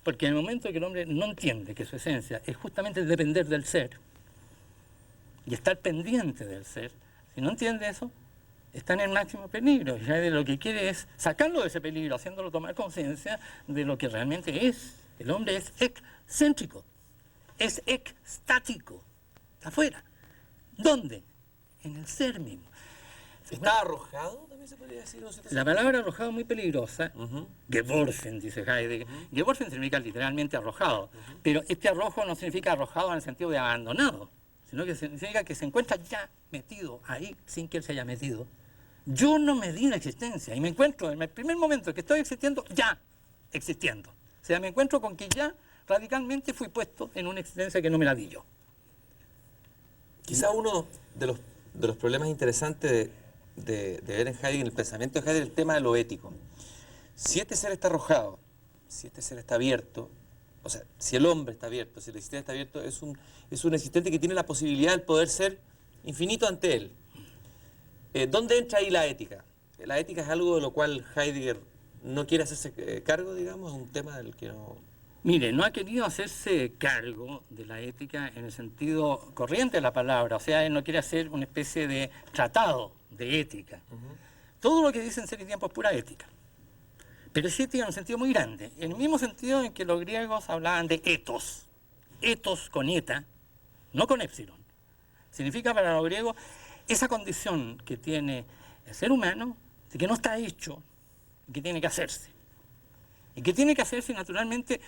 Porque en el momento en que el hombre no entiende que su esencia es justamente depender del ser, y estar pendiente del ser, si no entiende eso, está en el máximo peligro. Y Heidegger lo que quiere es sacarlo de ese peligro, haciéndolo tomar conciencia de lo que realmente es. El hombre es excéntrico, es extático, está afuera. ¿Dónde? En el ser mismo. ¿Está arrojado? También se podría decir. ¿No? La palabra arrojado es muy peligrosa. Geworfen, dice Heidegger. Geworfen significa literalmente arrojado. Pero este arrojo no significa arrojado en el sentido de abandonado, sino que significa que se encuentra ya metido ahí sin que él se haya metido. Yo no me di la existencia y me encuentro en el primer momento que estoy existiendo, ya existiendo. O sea, me encuentro con que ya radicalmente fui puesto en una existencia que no me la di yo. Quizá uno de los problemas interesantes de ver en Heidegger, en el pensamiento de Heidegger, el tema de lo ético. Si este ser está arrojado, si este ser está abierto, o sea, si el hombre está abierto, si el existente está abierto, es un existente que tiene la posibilidad de poder ser infinito ante él. ¿Dónde entra ahí la ética? La ética es algo de lo cual Heidegger no quiere hacerse cargo, digamos, es un tema del que no... Mire, no ha querido hacerse cargo de la ética en el sentido corriente de la palabra, o sea, él no quiere hacer una especie de tratado de ética. Todo lo que dice en Ser y Tiempo es pura ética. Pero es ética en un sentido muy grande, en el mismo sentido en que los griegos hablaban de ethos. Ethos con eta, no con épsilon. Significa para los griegos esa condición que tiene el ser humano, de que no está hecho, que tiene que hacerse. Y que tiene que hacerse naturalmente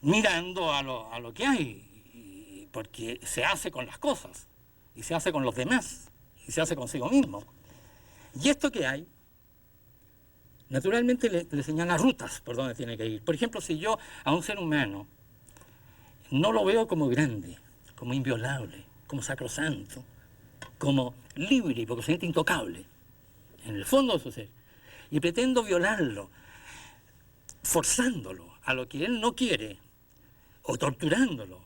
mirando a lo que hay, porque se hace con las cosas, y se hace con los demás, y se hace consigo mismo. Y esto que hay, naturalmente le señala rutas por donde tiene que ir. Por ejemplo, si yo a un ser humano no lo veo como grande, como inviolable, como sacrosanto, como libre y porque intocable, en el fondo de su ser, y pretendo violarlo, forzándolo a lo que él no quiere, o torturándolo,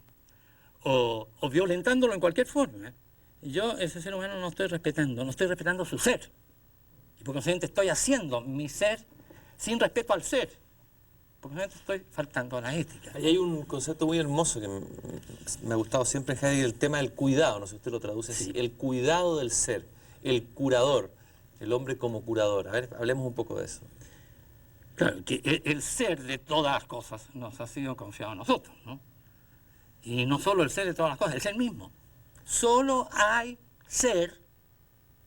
o violentándolo en cualquier forma, yo ese ser humano no estoy respetando su ser. Y por consiguiente estoy haciendo mi ser sin respeto al ser, porque no estoy faltando a la ética. Ahí hay un concepto muy hermoso que me ha gustado siempre en Heidegger, el tema del cuidado, no sé si usted lo traduce así, el cuidado del ser, el curador, el hombre como curador. A ver, hablemos un poco de eso. Claro, que el ser de todas las cosas nos ha sido confiado a nosotros, ¿no? Y no solo el ser de todas las cosas, el ser mismo. Solo hay ser,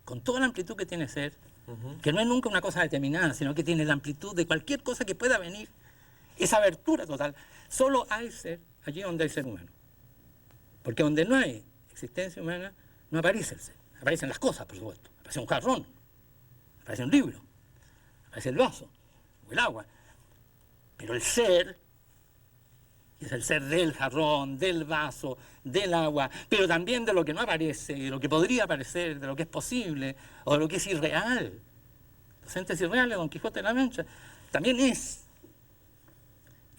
con toda la amplitud que tiene ser, que no es nunca una cosa determinada, sino que tiene la amplitud de cualquier cosa que pueda venir, esa abertura total. Solo hay ser allí donde hay ser humano. Porque donde no hay existencia humana, no aparece el ser. Aparecen las cosas, por supuesto. Aparece un jarrón, aparece un libro, aparece el vaso, o el agua. Pero el ser es el ser del jarrón, del vaso, del agua, pero también de lo que no aparece, de lo que podría aparecer, de lo que es posible, o de lo que es irreal. Los entes irreales, Don Quijote de la Mancha, también es.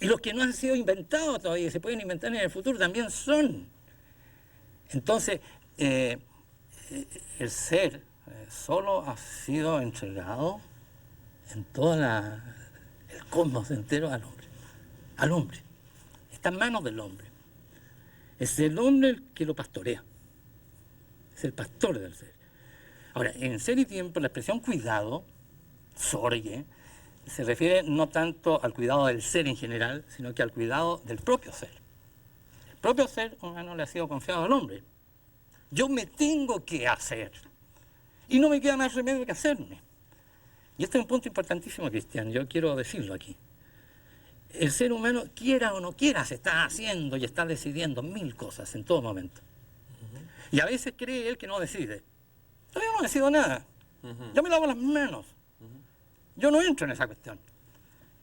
Y los que no han sido inventados todavía, se pueden inventar en el futuro, también son. Entonces, el ser solo ha sido entregado en todo el cosmos entero al hombre. Al hombre. Está en manos del hombre. Es el hombre el que lo pastorea. Es el pastor del ser. Ahora, en Ser y Tiempo, la expresión cuidado, sorge, se refiere no tanto al cuidado del ser en general, sino que al cuidado del propio ser. El propio ser humano le ha sido confiado al hombre. Yo me tengo que hacer. Y no me queda más remedio que hacerme. Y este es un punto importantísimo, Cristian, yo quiero decirlo aquí. El ser humano, quiera o no quiera, se está haciendo y está decidiendo mil cosas en todo momento. Y a veces cree él que no decide. Yo no decido nada. Yo me lavo las manos. Yo no entro en esa cuestión.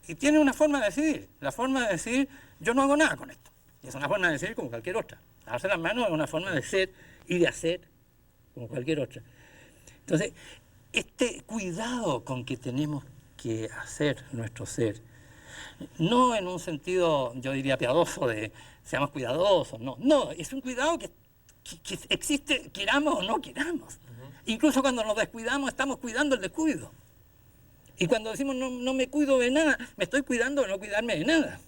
Y tiene una forma de decidir. La forma de decir, yo no hago nada con esto. Y es una forma de decir como cualquier otra. Lavarse las manos es una forma de ser y de hacer como cualquier otra. Entonces, este cuidado con que tenemos que hacer nuestro ser, no en un sentido, yo diría, piadoso de seamos cuidadosos, no. No, es un cuidado que existe, queramos o no queramos. Incluso cuando nos descuidamos, estamos cuidando el descuido. Y cuando decimos no me cuido de nada, me estoy cuidando de no cuidarme de nada.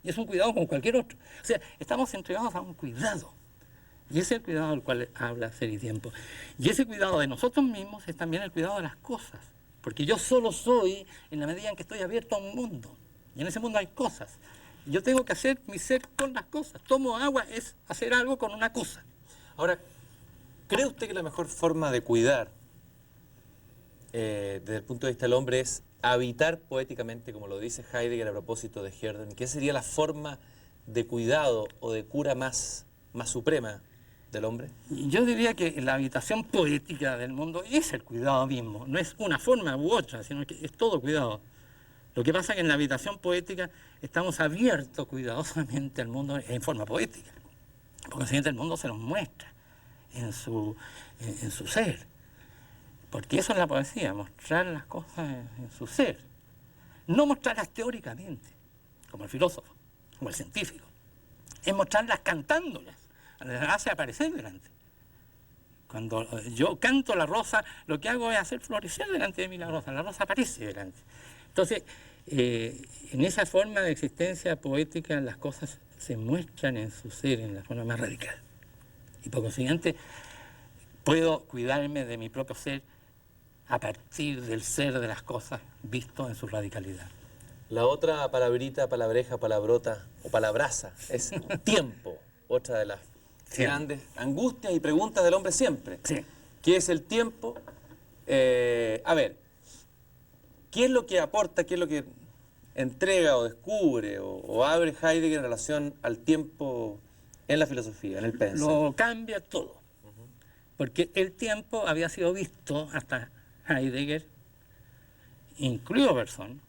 Y es un cuidado como cualquier otro. O sea, estamos entregados a un cuidado. Y ese es el cuidado del cual habla Ser y Tiempo. Y ese cuidado de nosotros mismos es también el cuidado de las cosas. Porque yo solo soy en la medida en que estoy abierto a un mundo. Y en ese mundo hay cosas. Yo tengo que hacer mi ser con las cosas. Tomo agua es hacer algo con una cosa. Ahora, ¿cree usted que la mejor forma de cuidar desde el punto de vista del hombre es habitar poéticamente, como lo dice Heidegger a propósito de Herden? ¿Qué sería la forma de cuidado o de cura más suprema del hombre? Yo diría que la habitación poética del mundo es el cuidado mismo. No es una forma u otra, sino que es todo cuidado. Lo que pasa es que en la habitación poética estamos abiertos cuidadosamente al mundo en forma poética. Por consiguiente, el mundo se nos muestra en su ser. Porque eso es la poesía, mostrar las cosas en su ser. No mostrarlas teóricamente, como el filósofo, como el científico. Es mostrarlas cantándolas, las hace aparecer delante. Cuando yo canto la rosa, lo que hago es hacer florecer delante de mí la rosa aparece delante. Entonces, en esa forma de existencia poética, las cosas se muestran en su ser, en la forma más radical. Y por consiguiente, puedo cuidarme de mi propio ser a partir del ser de las cosas visto en su radicalidad. La otra palabrita, palabreja, palabrota o palabraza es tiempo. Otra de las grandes angustias y preguntas del hombre siempre. Sí. ¿Qué es el tiempo? A ver, ¿qué es lo que aporta, qué es lo que entrega o descubre o abre Heidegger en relación al tiempo en la filosofía, en el pensar? Lo cambia todo. Porque el tiempo había sido visto hasta Heidegger, incluido Bergson,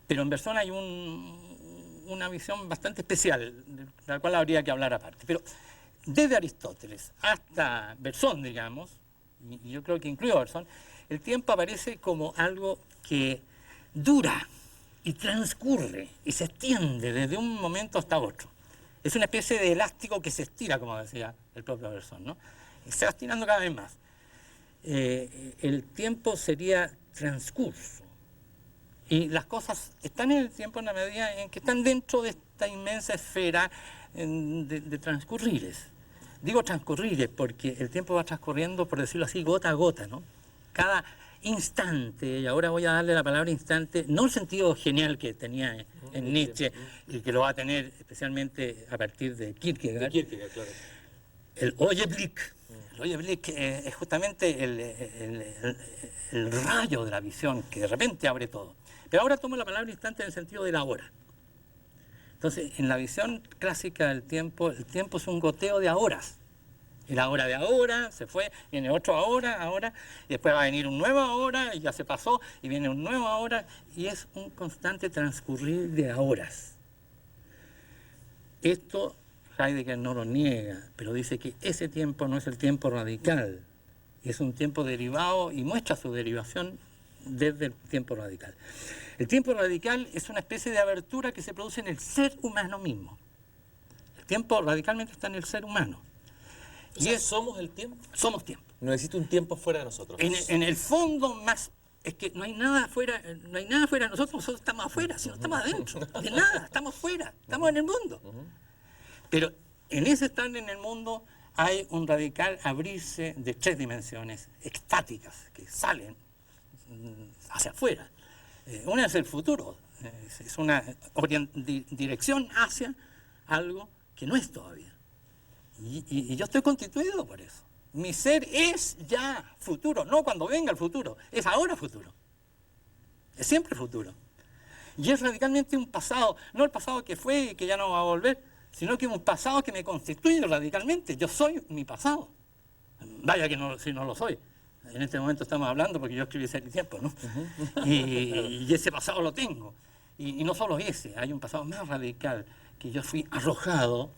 pero en Bergson hay una visión bastante especial, de la cual habría que hablar aparte. Pero desde Aristóteles hasta Bergson, digamos, y yo creo que incluido Bergson, el tiempo aparece como algo que dura y transcurre y se extiende desde un momento hasta otro. Es una especie de elástico que se estira, como decía el propio Bergson, ¿no? Y se va estirando cada vez más. El tiempo sería transcurso, Y las cosas están en el tiempo en la medida en que están dentro de esta inmensa esfera de transcurrires. Digo transcurrires porque el tiempo va transcurriendo, por decirlo así, gota a gota, ¿no? Cada instante, y ahora voy a darle la palabra instante, no el sentido genial que tenía en Nietzsche, y que lo va a tener especialmente a partir de Kierkegaard. De Kierkegaard, claro. El Augenblick. El Augenblick es justamente el rayo de la visión que de repente abre todo. Pero ahora tomo la palabra instante en el sentido de la hora. Entonces, en la visión clásica del tiempo, el tiempo es un goteo de ahoras. Y la hora de ahora se fue, viene otro ahora, y después va a venir un nuevo ahora, y ya se pasó, y viene un nuevo ahora, y es un constante transcurrir de ahoras. Esto Heidegger no lo niega, pero dice que ese tiempo no es el tiempo radical, es un tiempo derivado y muestra su derivación desde el tiempo radical. El tiempo radical es una especie de abertura que se produce en el ser humano mismo. El tiempo radicalmente está en el ser humano. O sea, ¿somos el tiempo? Somos tiempo. No existe un tiempo fuera de nosotros. En el fondo más, es que no hay nada fuera de nosotros estamos afuera, sino estamos adentro. De nada, estamos fuera, estamos en el mundo. Pero en ese estar en el mundo hay un radical abrirse de 3 dimensiones extáticas que salen hacia afuera. Una es el futuro, es una dirección hacia algo que no es todavía. Y yo estoy constituido por eso. Mi ser es ya futuro, no cuando venga el futuro, es ahora futuro. Es siempre futuro. Y es radicalmente un pasado, no el pasado que fue y que ya no va a volver, sino que un pasado que me constituye radicalmente. Yo soy mi pasado. Vaya que no, si no lo soy. En este momento estamos hablando porque yo escribí Ser y Tiempo, ¿no? Y ese pasado lo tengo. Y no solo ese, hay un pasado más radical, que yo fui arrojado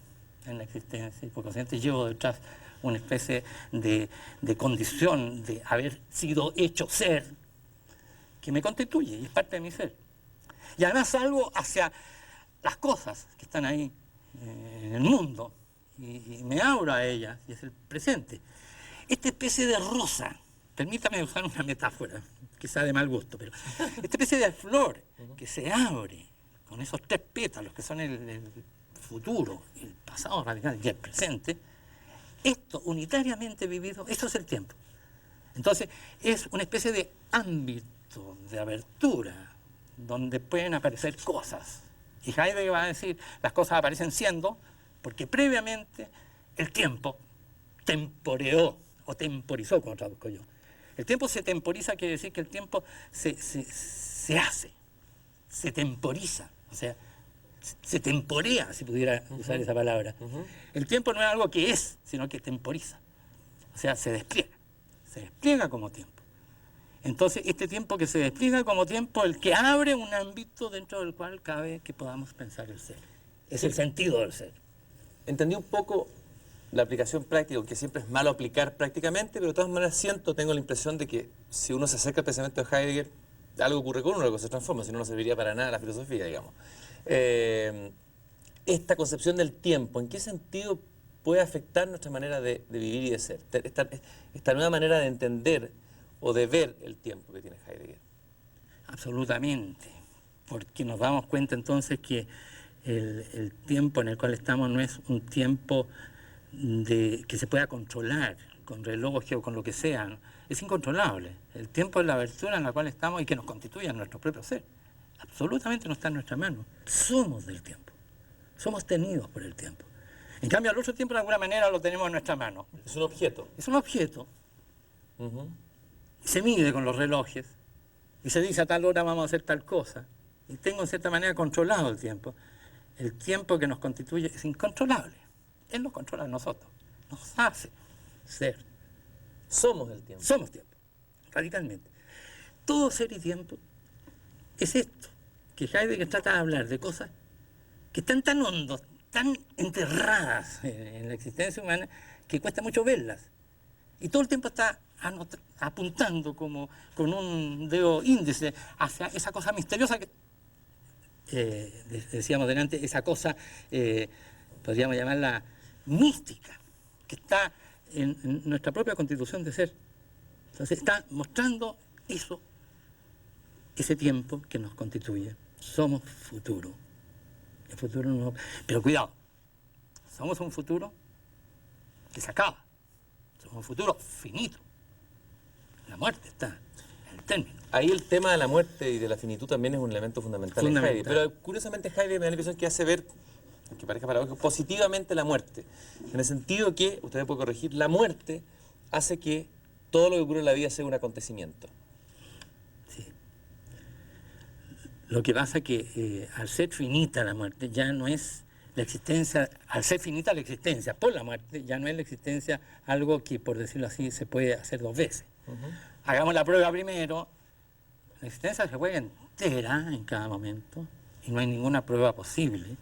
en la existencia, y por consiguiente llevo detrás una especie de condición de haber sido hecho ser, que me constituye y es parte de mi ser. Y además salgo hacia las cosas que están ahí en el mundo, y me abro a ellas, y es el presente. Esta especie de rosa, permítame usar una metáfora, quizá de mal gusto, pero esta especie de flor que se abre con esos 3 pétalos que son el futuro, el pasado radical y el presente, esto unitariamente vivido, esto es el tiempo. Entonces es una especie de ámbito de abertura donde pueden aparecer cosas. Y Heidegger va a decir, las cosas aparecen siendo, porque previamente el tiempo temporeó o temporizó, como traduzco yo. El tiempo se temporiza, quiere decir que el tiempo se hace, se temporiza, o sea, se temporea, si pudiera usar esa palabra. El tiempo no es algo que es, sino que temporiza. O sea, se despliega como tiempo. Entonces, este tiempo que se despliega como tiempo, el que abre un ámbito dentro del cual cabe que podamos pensar el ser. Es el sentido del ser. Entendí un poco la aplicación práctica, que siempre es malo aplicar prácticamente, pero de todas maneras tengo la impresión de que si uno se acerca al pensamiento de Heidegger, algo ocurre con uno, algo se transforma, si no, no serviría para nada la filosofía, digamos. Esta concepción del tiempo, ¿en qué sentido puede afectar nuestra manera de vivir y de ser? Esta nueva manera de entender o de ver el tiempo que tiene Heidegger. Absolutamente, porque nos damos cuenta entonces que el tiempo en el cual estamos no es un tiempo que se pueda controlar con reloj o con lo que sea, ¿no? Es incontrolable. El tiempo es la abertura en la cual estamos y que nos constituye en nuestro propio ser. Absolutamente no está en nuestra mano. Somos del tiempo. Somos tenidos por el tiempo. En cambio, el otro tiempo de alguna manera lo tenemos en nuestra mano. Es un objeto. Es un objeto. Se mide con los relojes y se dice a tal hora vamos a hacer tal cosa. Y tengo en cierta manera controlado el tiempo. El tiempo que nos constituye es incontrolable. Él nos controla a nosotros. Nos hace ser. Somos el tiempo. Somos tiempo. Radicalmente. Todo ser y tiempo es esto, que Heidegger trata de hablar de cosas que están tan hondos, tan enterradas en la existencia humana, que cuesta mucho verlas. Y todo el tiempo está apuntando como con un dedo índice hacia esa cosa misteriosa que, decíamos delante, esa cosa, podríamos llamarla mística, que está en nuestra propia constitución de ser. Entonces está mostrando eso ese tiempo que nos constituye. Somos futuro. El futuro no... Pero cuidado, somos un futuro que se acaba. Somos un futuro finito. La muerte está en el término. Ahí el tema de la muerte y de la finitud también es un elemento fundamental en Heidegger. Pero curiosamente Heidegger me da la impresión que hace ver, aunque parezca paradójico, positivamente la muerte. En el sentido que, usted puede corregir, la muerte hace que todo lo que ocurre en la vida sea un acontecimiento. Sí. Lo que pasa es que al ser finita la muerte ya no es la existencia, al ser finita la existencia por la muerte, ya no es la existencia algo que, por decirlo así, se puede hacer dos veces. Hagamos la prueba primero, la existencia se juega entera en cada momento y no hay ninguna prueba posible,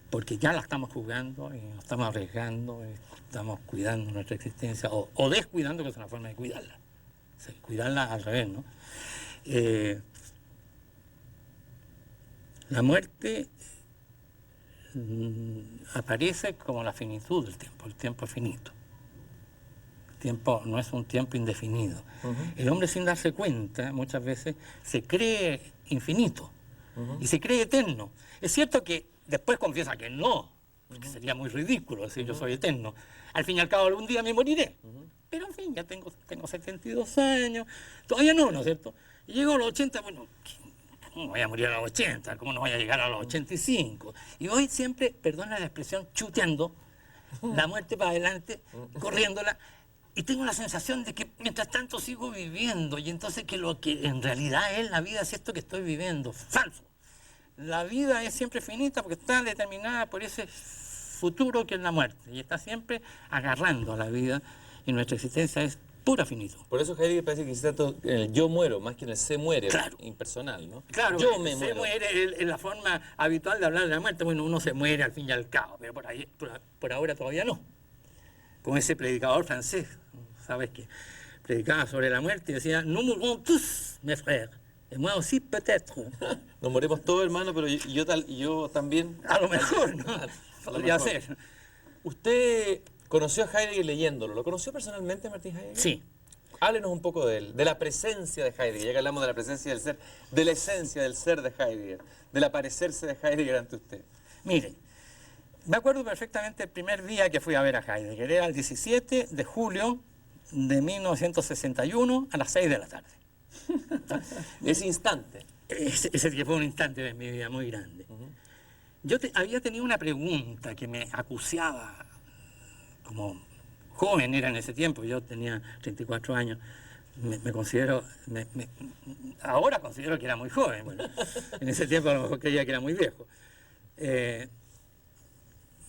porque ya la estamos jugando y nos estamos arriesgando, y estamos cuidando nuestra existencia, o descuidando, que es una forma de cuidarla. O sea, cuidarla al revés, ¿no? La muerte aparece como la finitud del tiempo, el tiempo es finito. El tiempo no es un tiempo indefinido. El hombre, sin darse cuenta, muchas veces se cree infinito y se cree eterno. Es cierto que después confiesa que no, porque sería muy ridículo decir yo soy eterno. Al fin y al cabo algún día me moriré. Pero en fin, ya tengo 72 años, todavía no, ¿no es cierto? Y llego a los 80, bueno, ¿cómo voy a morir a los 80? ¿Cómo no voy a llegar a los 85? Y voy siempre, perdona la expresión, chuteando la muerte para adelante, corriéndola, y tengo la sensación de que mientras tanto sigo viviendo, y entonces que lo que en realidad es la vida es esto que estoy viviendo. Falso. La vida es siempre finita porque está determinada por ese futuro que es la muerte, y está siempre agarrando a la vida, y nuestra existencia es pura finitud. Por eso Heidegger parece que insiste tanto en el yo muero, más que en el se muere, claro, impersonal, ¿no? Claro, yo me se muero. Muere es la forma habitual de hablar de la muerte. Bueno, uno se muere al fin y al cabo, pero por ahora todavía no. Como ese predicador francés, ¿sabes qué? Predicaba sobre la muerte y decía, nous mourrons tous, mes frères, et moi aussi peut-être. Nos morimos todos, hermano, pero yo también. A lo mejor, ¿no? Podría ser. Usted conoció a Heidegger leyéndolo. ¿Lo conoció personalmente, Martín Heidegger? Sí. Háblenos un poco de él, de la presencia de Heidegger, ya que hablamos de la presencia del ser, de la esencia del ser de Heidegger, del aparecerse de Heidegger ante usted. Miren, me acuerdo perfectamente el primer día que fui a ver a Heidegger. Era el 17 de julio de 1961 a las 6 de la tarde. Ese instante. Ese que fue un instante de mi vida muy grande. Yo había tenido una pregunta que me acuciaba, como joven era en ese tiempo, yo tenía 34 años, ahora considero que era muy joven, bueno, en ese tiempo a lo mejor creía que era muy viejo.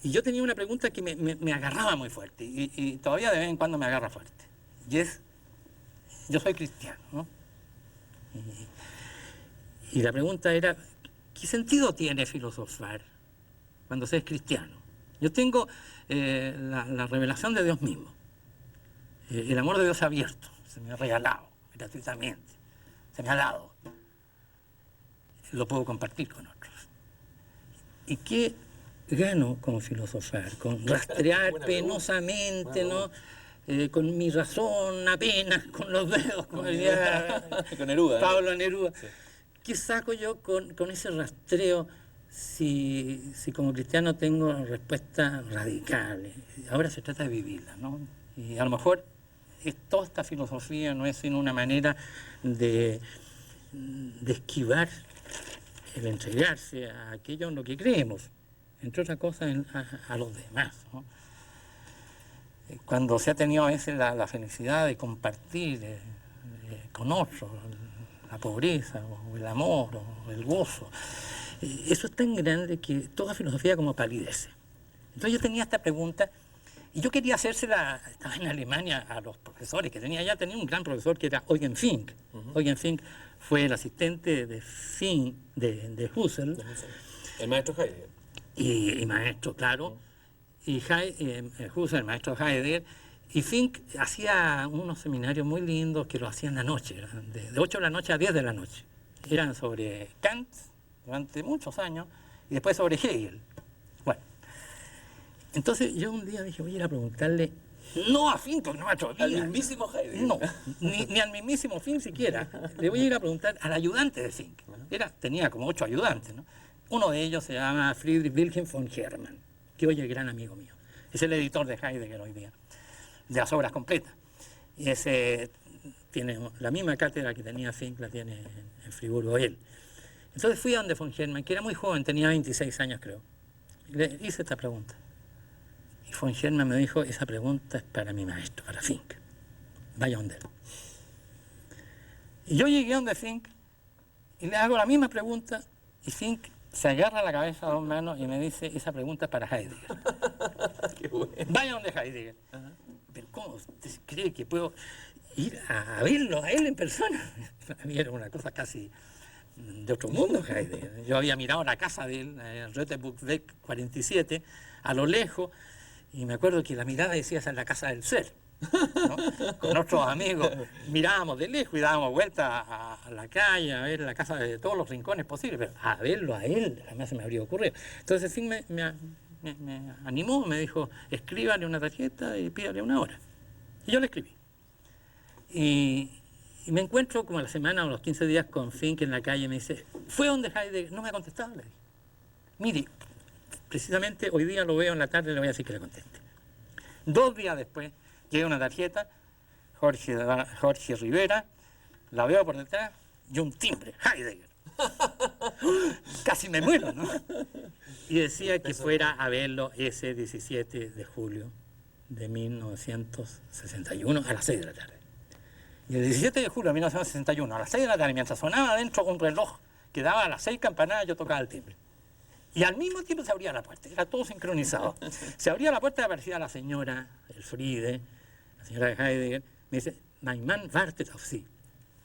Y yo tenía una pregunta que me agarraba muy fuerte, y todavía de vez en cuando me agarra fuerte, y es, yo soy cristiano, ¿no? Y la pregunta era, ¿qué sentido tiene filosofar cuando se es cristiano? Yo tengo la revelación de Dios mismo, el amor de Dios abierto, se me ha regalado gratuitamente, se me ha dado, lo puedo compartir con otros. ¿Y qué gano con filosofar? Con rastrear penosamente, ¿no? Con mi razón apenas, con los dedos, como decía con Neruda, Pablo Neruda. Sí. ¿Qué saco yo con ese rastreo si como cristiano tengo respuestas radicales? Ahora se trata de vivirlas, ¿no? Y a lo mejor toda esta filosofía no es sino una manera de esquivar el entregarse a aquello en lo que creemos, entre otras cosas a los demás, ¿no? Cuando se ha tenido a veces la felicidad de compartir con otros la pobreza, o el amor, o el gozo, eso es tan grande que toda filosofía como palidece. Entonces yo tenía esta pregunta, y yo quería hacérsela, estaba en Alemania, a los profesores que tenía un gran profesor que era Eugen Fink. Eugen Fink fue el asistente de Husserl. El maestro Heidegger. Y maestro, claro. Y Husserl, el maestro Heidegger, y Fink hacía unos seminarios muy lindos que lo hacían en la noche, de 8 de la noche a 10 de la noche. Eran sobre Kant durante muchos años y después sobre Hegel. Bueno, entonces yo un día dije, voy a ir a preguntarle No a Fink, porque no me atrevía. Al mismísimo Heidegger. No, ni al mismísimo Fink siquiera. Le voy a ir a preguntar al ayudante de Fink. Tenía como 8 ayudantes, ¿no? Uno de ellos se llama Friedrich Wilhelm von Hermann, que hoy es gran amigo mío. Es el editor de Heidegger hoy día, de las obras completas. Y ese tiene la misma cátedra que tenía Fink, la tiene en Friburgo él. Entonces fui a donde von Hermann, que era muy joven, tenía 26 años creo. Y le hice esta pregunta. Y von Hermann me dijo, esa pregunta es para mi maestro, para Fink. Vaya donde él. Y yo llegué a donde Fink y le hago la misma pregunta y Fink se agarra la cabeza a 2 manos y me dice, esa pregunta es para Heidegger. Qué bueno. Vaya donde Heidegger. Pero ¿cómo usted cree que puedo ir a verlo a él en persona? Para mí era una cosa casi de otro mundo, Heidegger. Yo había mirado la casa de él, Rötebuchweg 47, a lo lejos, y me acuerdo que la mirada decía, esa es la casa del ser. ¿No? Con otros amigos mirábamos de lejos y dábamos vueltas a la calle, a ver la casa de todos los rincones posibles, pero a verlo a él jamás se me habría ocurrido. Entonces Fink me animó, me dijo, escríbale una tarjeta y pídale una hora. Y yo le escribí. Y me encuentro como a la semana o los 15 días con Fink en la calle y me dice, ¿fue donde Heidegger? No me ha contestado, le dije. Mire, precisamente hoy día lo veo en la tarde y le voy a decir que le conteste. 2 días después, llega una tarjeta, Jorge Rivera, la veo por detrás y un timbre, Heidegger. Casi me muero, ¿no? Y decía que fuera a verlo ese 17 de julio de 1961 a las 6 de la tarde. Y el 17 de julio de 1961 a las 6 de la tarde, mientras sonaba adentro un reloj que daba a las 6 campanadas, yo tocaba el timbre. Y al mismo tiempo se abría la puerta, era todo sincronizado. Se abría la puerta y aparecía la señora Elfriede, la señora de Heidegger, me dice, my man wartet auf Sie.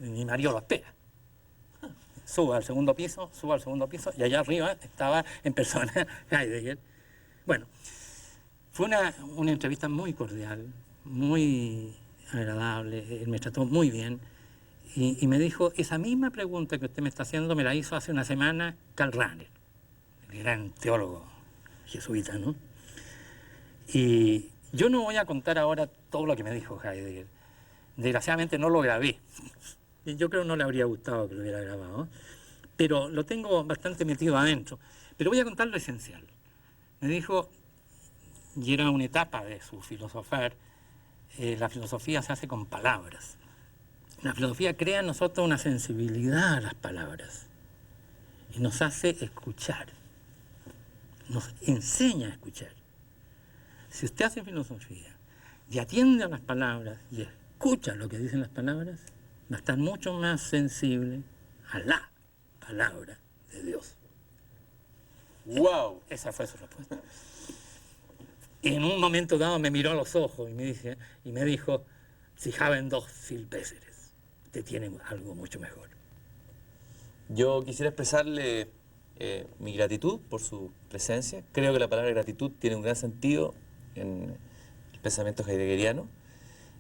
Mi marido lo espera. Subo al segundo piso y allá arriba estaba en persona Heidegger. Bueno, fue una entrevista muy cordial, muy agradable, él me trató muy bien y me dijo, esa misma pregunta que usted me está haciendo me la hizo hace una semana Karl Rahner, el gran teólogo jesuita, ¿no? Y yo no voy a contar ahora todo lo que me dijo Heidegger. Desgraciadamente no lo grabé. Yo creo que no le habría gustado que lo hubiera grabado, pero lo tengo bastante metido adentro. Pero voy a contar lo esencial. Me dijo, y era una etapa de su filosofar, la filosofía se hace con palabras. La filosofía crea en nosotros una sensibilidad a las palabras y nos hace escuchar, nos enseña a escuchar. Si usted hace filosofía y atiende a las palabras y escucha lo que dicen las palabras, va a estar mucho más sensible a la palabra de Dios. ¡Wow! Esa fue su respuesta. Y en un momento dado me miró a los ojos y me dijo, Sie haben doch viel Besseres. Usted tiene algo mucho mejor. Yo quisiera expresarle mi gratitud por su presencia. Creo que la palabra gratitud tiene un gran sentido en el pensamiento heideggeriano.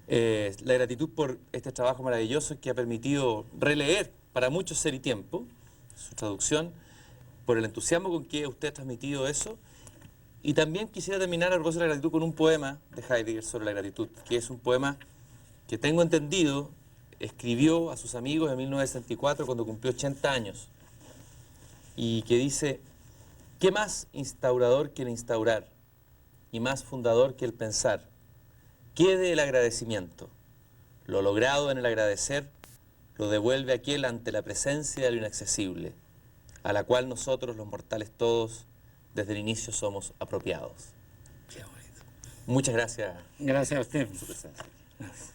La gratitud por este trabajo maravilloso que ha permitido releer para muchos Ser y Tiempo, su traducción, por el entusiasmo con que usted ha transmitido eso. Y también quisiera terminar a propósito de la gratitud con un poema de Heidegger sobre la gratitud, que es un poema que tengo entendido escribió a sus amigos en 1964 cuando cumplió 80 años y que dice, ¿qué más instaurador que el instaurar y más fundador que el pensar? Quede el agradecimiento. Lo logrado en el agradecer lo devuelve aquel ante la presencia de lo inaccesible, a la cual nosotros los mortales todos desde el inicio somos apropiados. Qué bonito. Muchas gracias. Gracias a usted. Por su presencia. Gracias.